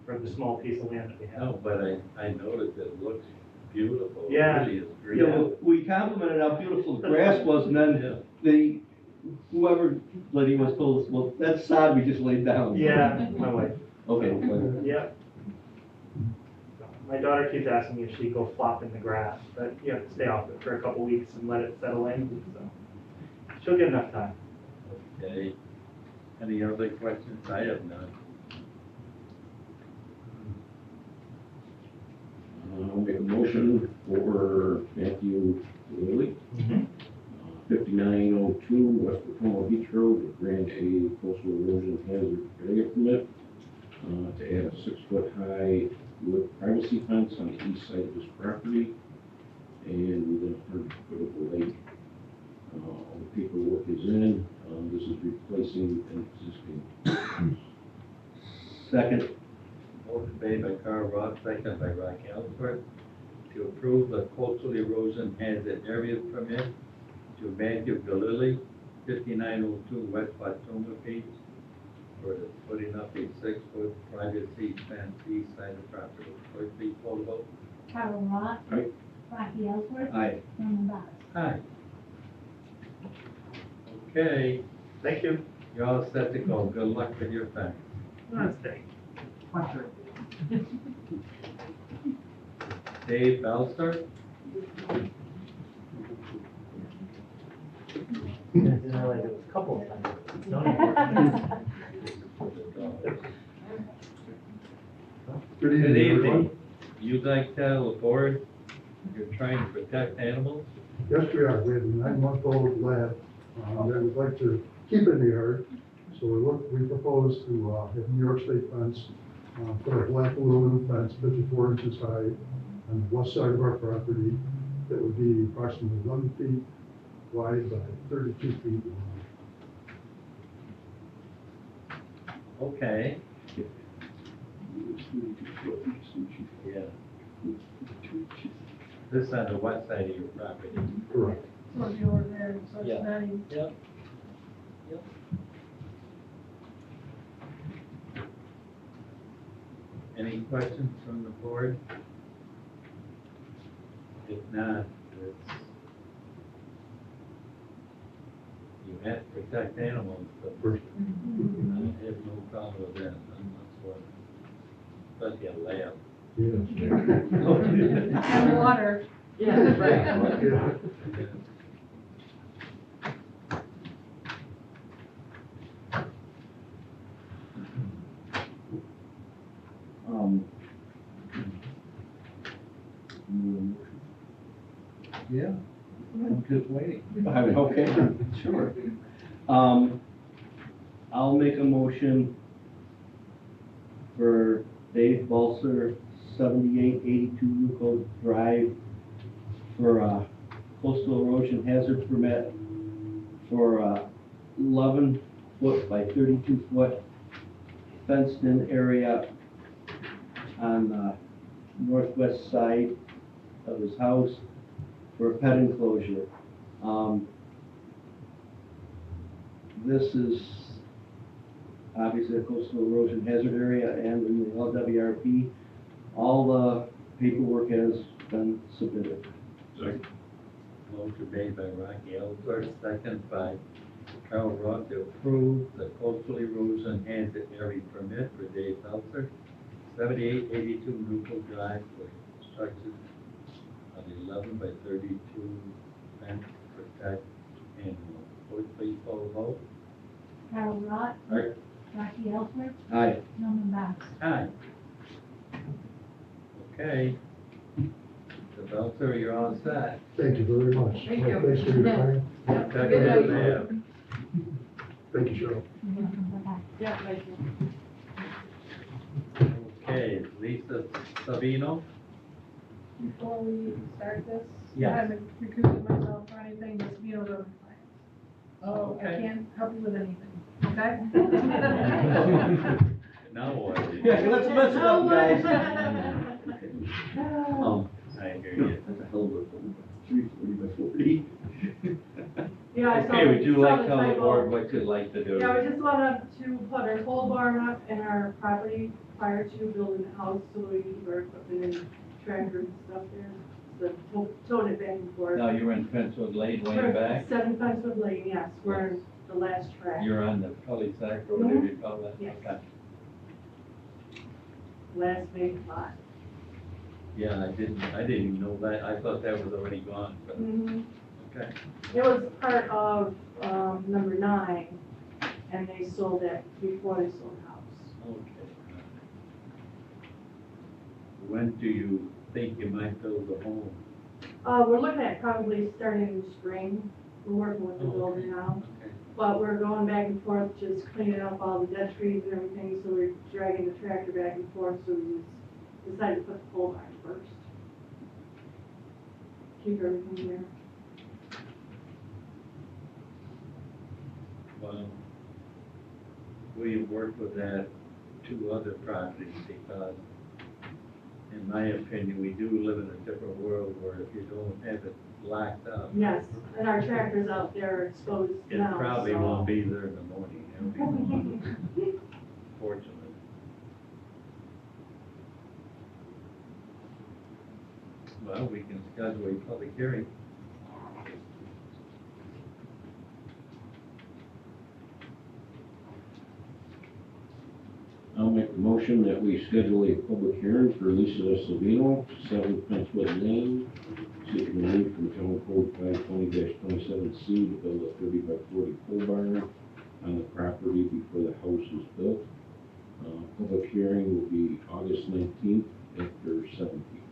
S11: for the small piece of land that we have.
S1: No, but I noticed it looks beautiful.
S11: Yeah.
S1: It really is green.
S2: Yeah, well, we complimented how beautiful the grass was, and then whoever Liddy was told us, well, that's sod we just laid down.
S11: Yeah, my wife.
S2: Okay, whatever.
S11: Yep. My daughter keeps asking me if she'd go flop in the grass, but you have to stay off it for a couple weeks and let it settle in, so. She'll get enough time.
S1: Okay. Any other questions? I have none.
S3: I'll make a motion for Matthew Lilly, 5902 West Potomac Beach Road, to grant a coastal erosion hazard area permit to add a 6-foot-high wood privacy fence on the east side of his property and within 100 foot of the lake. All the paperwork is in. This is replacing an existing.
S2: Second.
S1: Motion made by Carl Ross, second by Rocky Ellsworth, to approve the coastal erosion hazard area permit to Matthew Galili, 5902 West Watoma Beach, for the putting up a 6-foot privacy fence east side of the property. Clerk, please call the vote.
S4: Carl Ross.
S3: Aye.
S4: Rocky Ellsworth.
S2: Aye.
S4: Norman Box.
S1: Aye. Okay,
S11: Thank you.
S1: you're all set to go. Good luck with your fence.
S11: Namaste.
S1: Dave Belster?
S12: Good
S1: Good
S12: evening,
S1: evening.
S12: everyone.
S1: You'd like to tell the board you're trying to protect animals?
S12: Yes, we are. We have a 9-month-old lab that we'd like to keep in the yard. So we propose to have New York State fence, put a black aluminum fence 54 inches high on the west side of our property that would be approximately 11 feet wide by 32 feet long.
S1: Okay. Yeah. This on the west side of your property.
S12: Correct.
S6: So if you were there, so
S1: Yeah.
S6: it's not even.
S1: Yep. Any questions from the board? If not, you have to protect animals, but
S12: First.
S1: I have no problem with that, especially a lab.
S12: Yes.
S6: And water.
S9: Yeah, right.
S12: Yeah.
S2: Yeah, I'm just waiting. Okay, sure. I'll make a motion for Dave Balser, 7882 Newco Drive, for a coastal erosion hazard permit for a 11-foot by 32-foot fenced-in area on the northwest side of his house for a pet enclosure. This is obviously a coastal erosion hazard area, and in the LWRP, all the paperwork has been submitted.
S1: Motion made by Rocky Ellsworth, second by Carl Roth to approve the coastal erosion hazard area permit for Dave Belzer, 7882 Newco Drive for construction of 11 by 32 fence to protect animals. Clerk, please call the vote.
S4: Carl Ross.
S1: Aye.
S4: Rocky Ellsworth.
S2: Aye.
S4: Norman Box.
S1: Aye. Okay. The Belzer, you're all set.
S12: Thank you very much.
S6: Thank you.
S12: Thanks for your time.
S1: Protect
S6: Good
S1: the
S6: night.
S1: lab.
S12: Thank you, Cheryl.
S4: You're welcome. Bye-bye.
S9: Yeah, thank you.
S1: Okay, Lisa Savino?
S6: Before we start this, I
S1: Yes.
S6: haven't recused myself or anything, just be on the
S1: Oh,
S6: I
S1: okay.
S6: can't help you with anything, okay?
S1: Now what?
S2: Yeah, let's mess it up, guys.
S1: I hear you.
S2: That's a hell of a 340 by 40.
S9: Yeah, I saw
S1: Okay, would you
S9: saw
S1: like
S9: the
S1: to tell the
S9: typo.
S1: board what you'd like to do?
S9: Yeah, we just wanted to put our pole barn up in our property prior to building the house, so we can keep our equipment and tractors and stuff there. So towing it back and forth.
S1: Now, you're in Fencewood Lane, way
S9: We're
S1: back?
S9: 7 Fencewood Lane, yes, we're in the last track,
S1: You're on the cul-de-sac, or whatever you call that?
S9: Yes.
S1: Okay.
S9: last big lot.
S1: Yeah, I didn't even know that. I thought that was already gone, but, okay.
S9: It was part of, number 9, and they sold it before they sold the house.
S1: Okay. When do you think you might build a home?
S9: We're looking at probably starting in spring, we're working with the
S1: Oh,
S9: builder now.
S1: Okay.
S9: but we're going back and forth, just cleaning up all the dead trees and everything, so we're dragging the tractor back and forth, so we just decided to put the pole barn first. Keep everything there.
S1: Well, we worked with that 2 other properties because, in my opinion, we do live in a different world where if you don't have it locked up,
S9: Yes, and our tractor's out there exposed
S1: it
S9: now,
S1: probably
S9: so-
S1: won't be there in the morning. It'll be gone, fortunately. Well, we can schedule a public hearing.
S3: I'll make the motion that we schedule a public hearing for Lisa Savino, 7 Penchwood Lane, seeking relief from Town Code 520-27C to build a 30 by 40 pole barn on the property before the house is built. Public hearing will be August 19th after 7 p.m.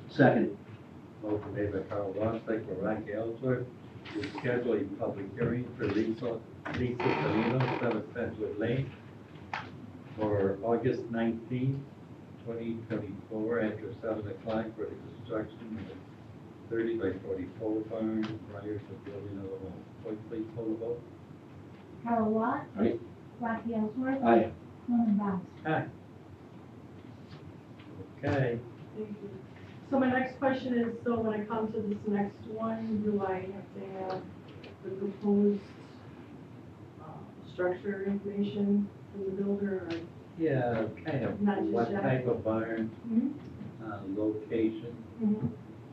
S2: Second.
S1: Motion made by Carl Ross, second by Rocky Ellsworth, to schedule a public hearing for Lisa Savino, 7 Penchwood Lane, for August 19th, 2024, after 7 o'clock for the construction of a 30 by 40 pole barn prior to building of the home. Clerk, please poll the vote.
S4: Carol Lot.
S3: Aye.
S4: Rocky Ellsworth.
S2: Aye.
S4: Norman Bound.
S1: Aye. Okay,
S9: Thank you. So my next question is, so when I come to this next one, do I have to have the proposed structure information from the builder, or?
S1: yeah, kind of
S9: Not just
S1: what
S9: yet.
S1: type of barn,
S9: Mhm.
S1: location
S9: Mhm.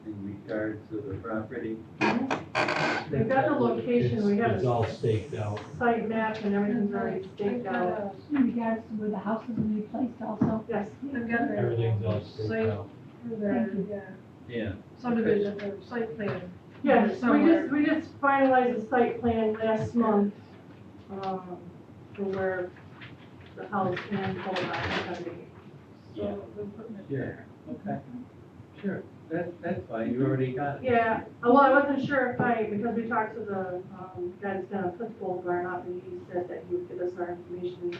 S1: in regards to the property.
S9: We've got the location, we have
S10: It's all
S9: a
S10: staked out.
S9: site map and everything's already staked out.
S4: In regards to where the house is going to be placed also.
S9: Yes,
S6: I've got their
S10: Everything's all staked
S6: site,
S10: out.
S6: for their,
S4: Thank you.
S6: yeah,
S1: Yeah.
S6: subdivision, their site plan.
S9: yes,
S6: Somewhere.
S9: we just finalized the site plan last month, for where the house and pole barn are gonna be.
S1: Yeah.
S6: So we're putting it
S1: Yeah.
S6: there.
S1: Okay, sure, that's fine, you already got it.
S9: Yeah, well, I wasn't sure if because we talked to the, guy that's gonna put the pole barn up, and he said that he would give us our information,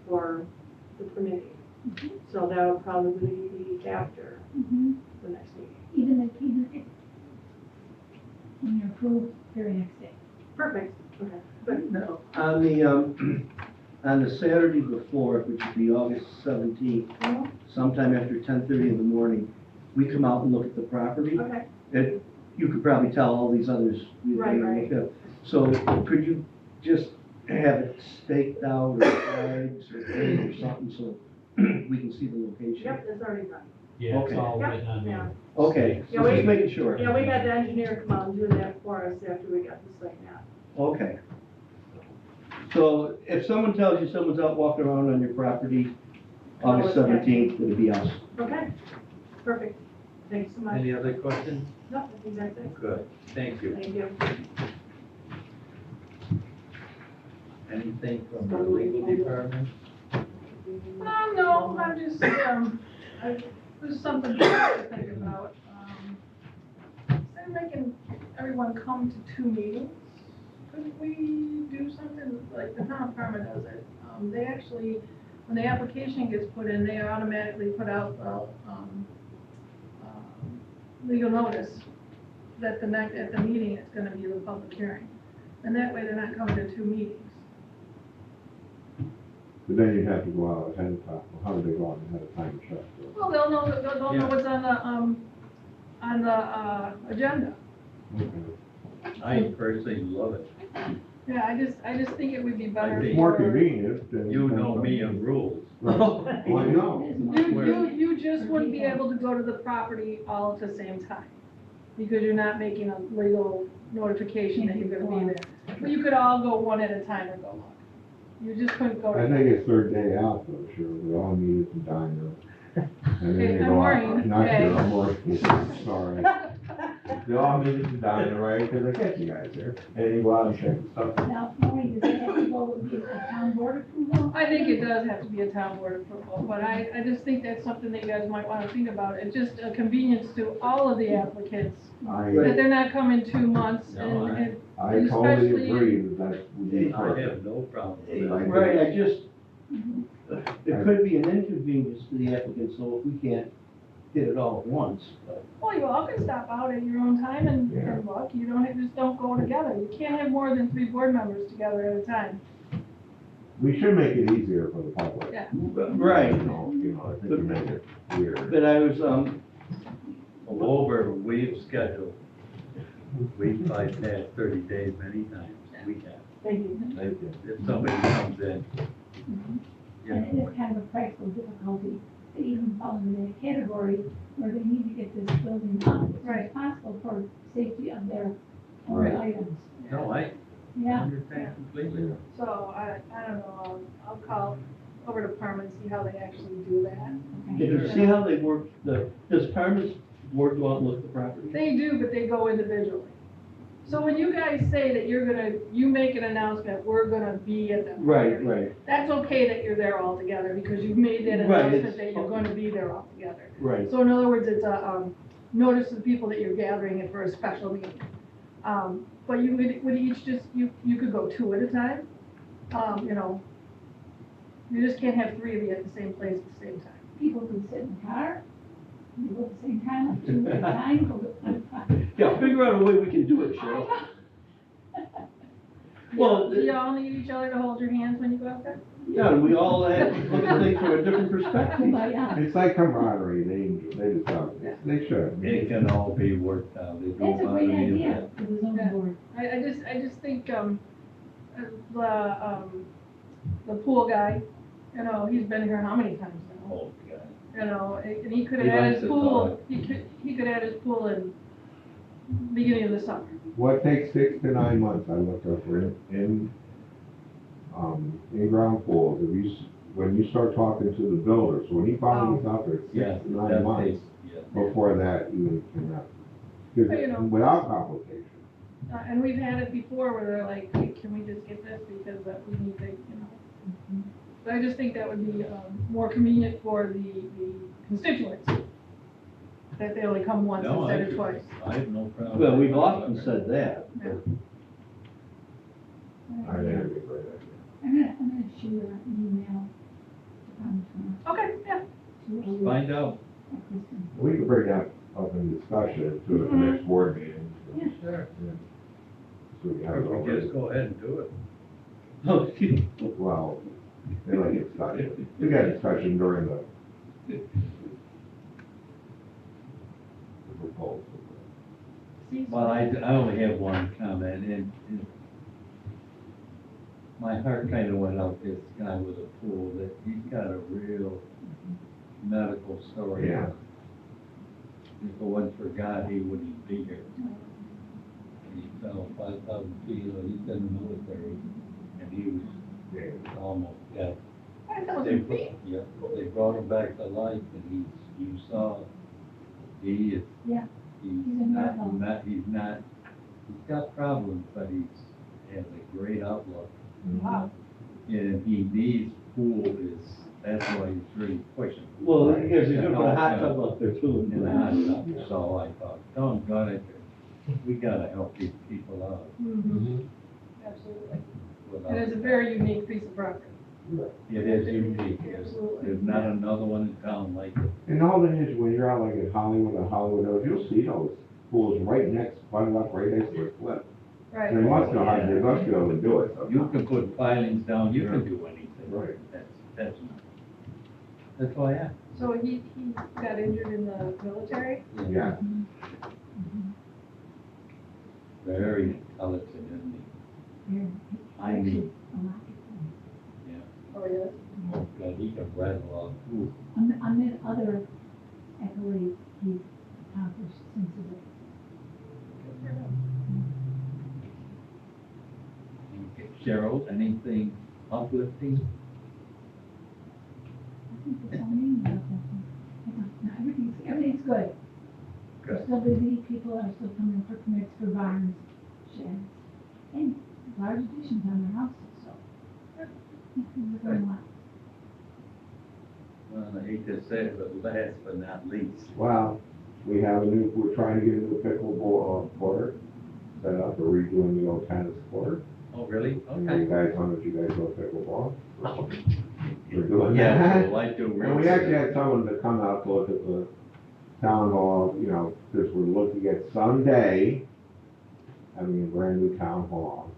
S9: for the permitting. So that would probably be after
S4: Mhm.
S9: the next meeting.
S4: Even if, when you're approved, very next day.
S9: Perfect, okay, good.
S2: No, on the, on the Saturday before, which would be August 17th,
S9: Mhm.
S2: sometime after 10:30 in the morning, we come out and look at the property.
S9: Okay,
S2: You could probably tell all these others.
S9: Right.
S2: So could you just have it staked out or flags or something so we can see the location?
S9: yep, it's already done.
S10: Yeah, it's
S2: Okay.
S10: all
S9: Yep,
S10: written on
S9: yeah.
S10: there.
S2: Okay,
S9: Yeah,
S2: so
S9: we-
S2: just making sure.
S9: Yeah, we got the engineer come out and do that for us after we got the site map.
S2: Okay. So if someone tells you someone's out walking around on your property, August
S9: Oh, okay.
S2: 17th, it'll be us.
S9: Okay, perfect. Thanks so much.
S1: Any other questions?
S9: No, I think that's it.
S1: Good, thank you.
S9: Thank you.
S1: Anything from the legal department?
S6: No, I'm just, this is something to think about. Instead of making everyone come to 2 meetings, couldn't we do something like the town of Parma does it? They actually, when the application gets put in, they automatically put out legal notice that at the meeting, it's gonna be the public hearing. And that way, they're not coming to 2 meetings.
S8: But then you have to go out ahead of time. Well, how do they go out ahead of time and check?
S6: Well, they'll know what's on the agenda.
S8: Okay.
S1: I personally love it.
S6: Yeah, I just think it would be better.
S1: I
S8: It's more
S6: for-
S8: convenient than.
S1: You know me and rules.
S8: Right. Well, I know.
S6: You just wouldn't be able to go to the property all at the same time, because you're not making a legal notification that you're gonna be there. But you could all go one at a time and go look. You just couldn't go.
S8: I think it's third day out though, sure, we all meet at the diner. And then
S6: Okay,
S8: they
S6: I'm
S8: go out.
S6: worried.
S8: Not
S6: Okay.
S8: sure, I'm worried, sorry. They all meet at the diner, right, because they catch you guys there, and you go out and check the stuff.
S4: Now, Maureen, does it have to go with a town board approval
S6: I think it does have to be a town board approval, but I just think that's something that you guys might wanna think about. It's just a convenience to all of the applicants, that they're not coming 2 months
S1: No,
S6: and
S8: I totally
S6: especially-
S8: agree that would be
S1: I
S8: perfect.
S1: have no problem with that.
S2: Right, I just, it could be an inconvenience to the applicant, so if we can't hit it all at once, but.
S6: well, you all can stop out at your own time and look, you just don't go together. You can't have more than 3 board members together at a time.
S8: We should make it easier for the public.
S6: Yeah.
S2: Right,
S8: I think we make it clear.
S2: but I was,
S1: Over, we've scheduled, we've bypassed 30 days many times, we have.
S9: Thank you.
S1: If somebody comes in, you
S4: And it
S1: know,
S4: is kind of a practical difficulty to even fall into that category where they need to get this building up as soon as
S6: Right.
S4: possible for safety of their own
S8: Right.
S4: items.
S1: no, I
S4: Yeah,
S1: understand completely.
S6: So I don't know, I'll call over to Parma and see how they actually do that.
S2: did you see how they work, does Parma's board go out and look at the property?
S6: They do, but they go individually. So when you guys say that you make an announcement, we're gonna be at that
S2: Right,
S6: property,
S2: right,
S6: that's okay that you're there all together, because you've made that
S2: Right,
S6: announcement
S2: it's-
S6: that you're gonna be there all together.
S2: right.
S6: So in other words, it's a, notice to the people that you're gathering it for a special meeting. But you would each just, you could go 2 at a time, you know. You just can't have 3 of you at the same place at the same time.
S4: people can sit in the car, they go at the same time, like 2 at a time, go to.
S2: Yeah, figure out a way we can do it, Cheryl. Well,
S6: Do you all need each other to hold your hands when you go out there?
S2: yeah, we all have to look at things from a different perspective.
S4: But, yeah,
S8: It's like camaraderie, they just don't, they should.
S1: It can all be worked out, it
S4: that's
S1: don't
S4: a
S1: bother
S4: great
S1: me a
S4: idea
S1: bit.
S4: for the zoning board.
S6: I just think, the pool guy, you know, he's been here how many times now?
S1: Oh, God.
S6: You know, and he could
S1: He
S6: have had
S1: likes
S6: his
S1: to
S6: pool,
S1: talk.
S6: he could have had his pool in beginning of the summer.
S8: What takes 6 to 9 months, I looked up for in-ground pools, when you start talking to the builder, so when he finally gets out there, it's 6
S1: Yes,
S8: to 9
S1: that
S8: months
S1: takes, yeah.
S8: before that even can happen.
S6: But, you know.
S8: Because without complication.
S6: And we've had it before where they're like, hey, can we just get this because we need to, you know. But I just think that would be, more convenient for the constituents. That they only come once
S1: No,
S6: instead of twice.
S1: I have no problem.
S2: Well, we've often said that.
S8: I think it'd be a great idea.
S4: I'm gonna shoot her an email.
S6: Okay, yeah.
S1: Find out.
S8: We could bring that up in discussion to the
S6: Mhm.
S8: next board meeting.
S4: Yeah.
S1: Sure.
S8: So we have it
S1: Or
S8: all
S1: we just
S8: ready.
S1: go ahead and do it.
S2: Oh, gee.
S8: Well, they like discussion. We got discussion during the proposal.
S1: Well, I only have one comment, and my heart kind of went out this guy with a pool, that he's got a real medical story.
S8: Yeah.
S1: If it wasn't for God, he wouldn't be here. He fell 5,000 feet, he's in the military, and he was
S8: Yeah.
S1: almost dead.
S6: 5,000 feet?
S1: Yeah, they brought him back to life, and you saw, he is.
S4: Yeah,
S1: He's
S4: he's a miracle.
S1: he's got problems, but has a great outlook.
S6: Wow.
S1: And he needs pool that's why he's really pushing.
S2: Well, because he's gonna put a hot tub up there too.
S1: In the hot tub, so I thought, doggone it, we gotta help these people out.
S6: Mm-hmm. Absolutely.
S1: without-
S6: And it's a very unique piece of property.
S1: It is unique,
S6: Absolutely.
S1: there's not another one in town like it.
S8: And all it is, when you're out like in Hollywood or Hollywood Hills, you'll see those pools right next, buttoned up right next to the cliff.
S6: Right.
S8: They must know how, they must be able to do it.
S1: You can put filings down, you can do anything.
S8: Right.
S1: That's why I asked.
S6: So he got injured in the military?
S8: Yeah.
S1: Very intelligent, isn't
S4: Yeah.
S1: I mean-
S4: A lot.
S1: he? Yeah.
S6: Oh, yes.
S1: Oh, God, he can rattle off. Ooh.
S4: Amid other accolades he's accomplished since his.
S1: Okay, Cheryl, anything uplifting?
S4: I think there's so many about that. No, everything's good. We're
S1: Good.
S4: still busy, people are still coming for permits for barns, sheds, and large additions on their houses, so. We're going
S1: Well, I hate to say it, but last but not least.
S8: Well, we're trying to get a new pickleball court set up, we're redoing the old tennis court.
S1: Oh, really?
S8: You
S1: Okay.
S8: guys, how much you guys know pickleball? We're doing
S1: Yeah,
S8: that.
S1: well, I do.
S8: And we actually had someone to come out to look at the town hall, you know, because we're looking at someday having a brand new town hall,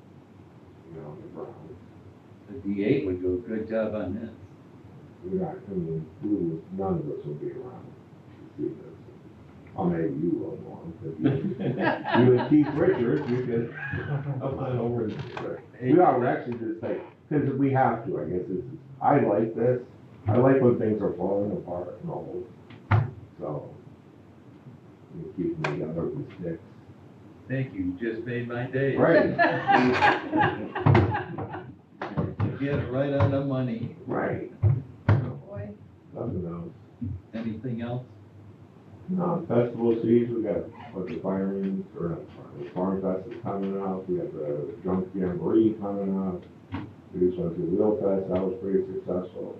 S8: you know, on the ground.
S1: The D8 would do a good job on this.
S8: We're not, I mean, none of us will be around to see this. Or maybe you will, Norm, because you and Keith Richards, you could come on over and see it. We are actually just like, because we have to, I guess, I like this, I like when things are falling apart and all, so. We keep them together with sticks.
S1: Thank you, you just made my day.
S8: Right.
S1: You get it right on the money.
S8: Right.
S6: Boy,
S8: Nothing else.
S1: Anything else?
S8: No, festival season, we got, what, the firemen, or not, the farm fest is coming up, we got the junk jamboree coming up. We just went to Wheel Fest, that was pretty successful.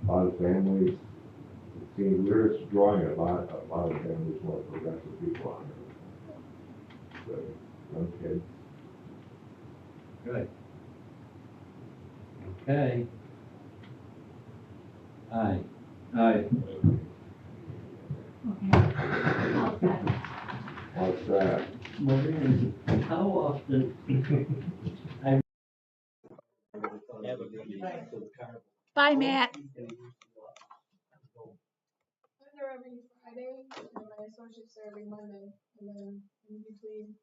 S8: A lot of families, it seems, we're just drawing a lot of families, more progressive people on it. Good, young kids.
S1: Good. Okay. Aye. Aye.
S4: okay.
S8: What's that?
S2: Maureen, how often?
S4: Bye, Matt.
S6: I'm there every Friday, and my associates there every Monday, and then in between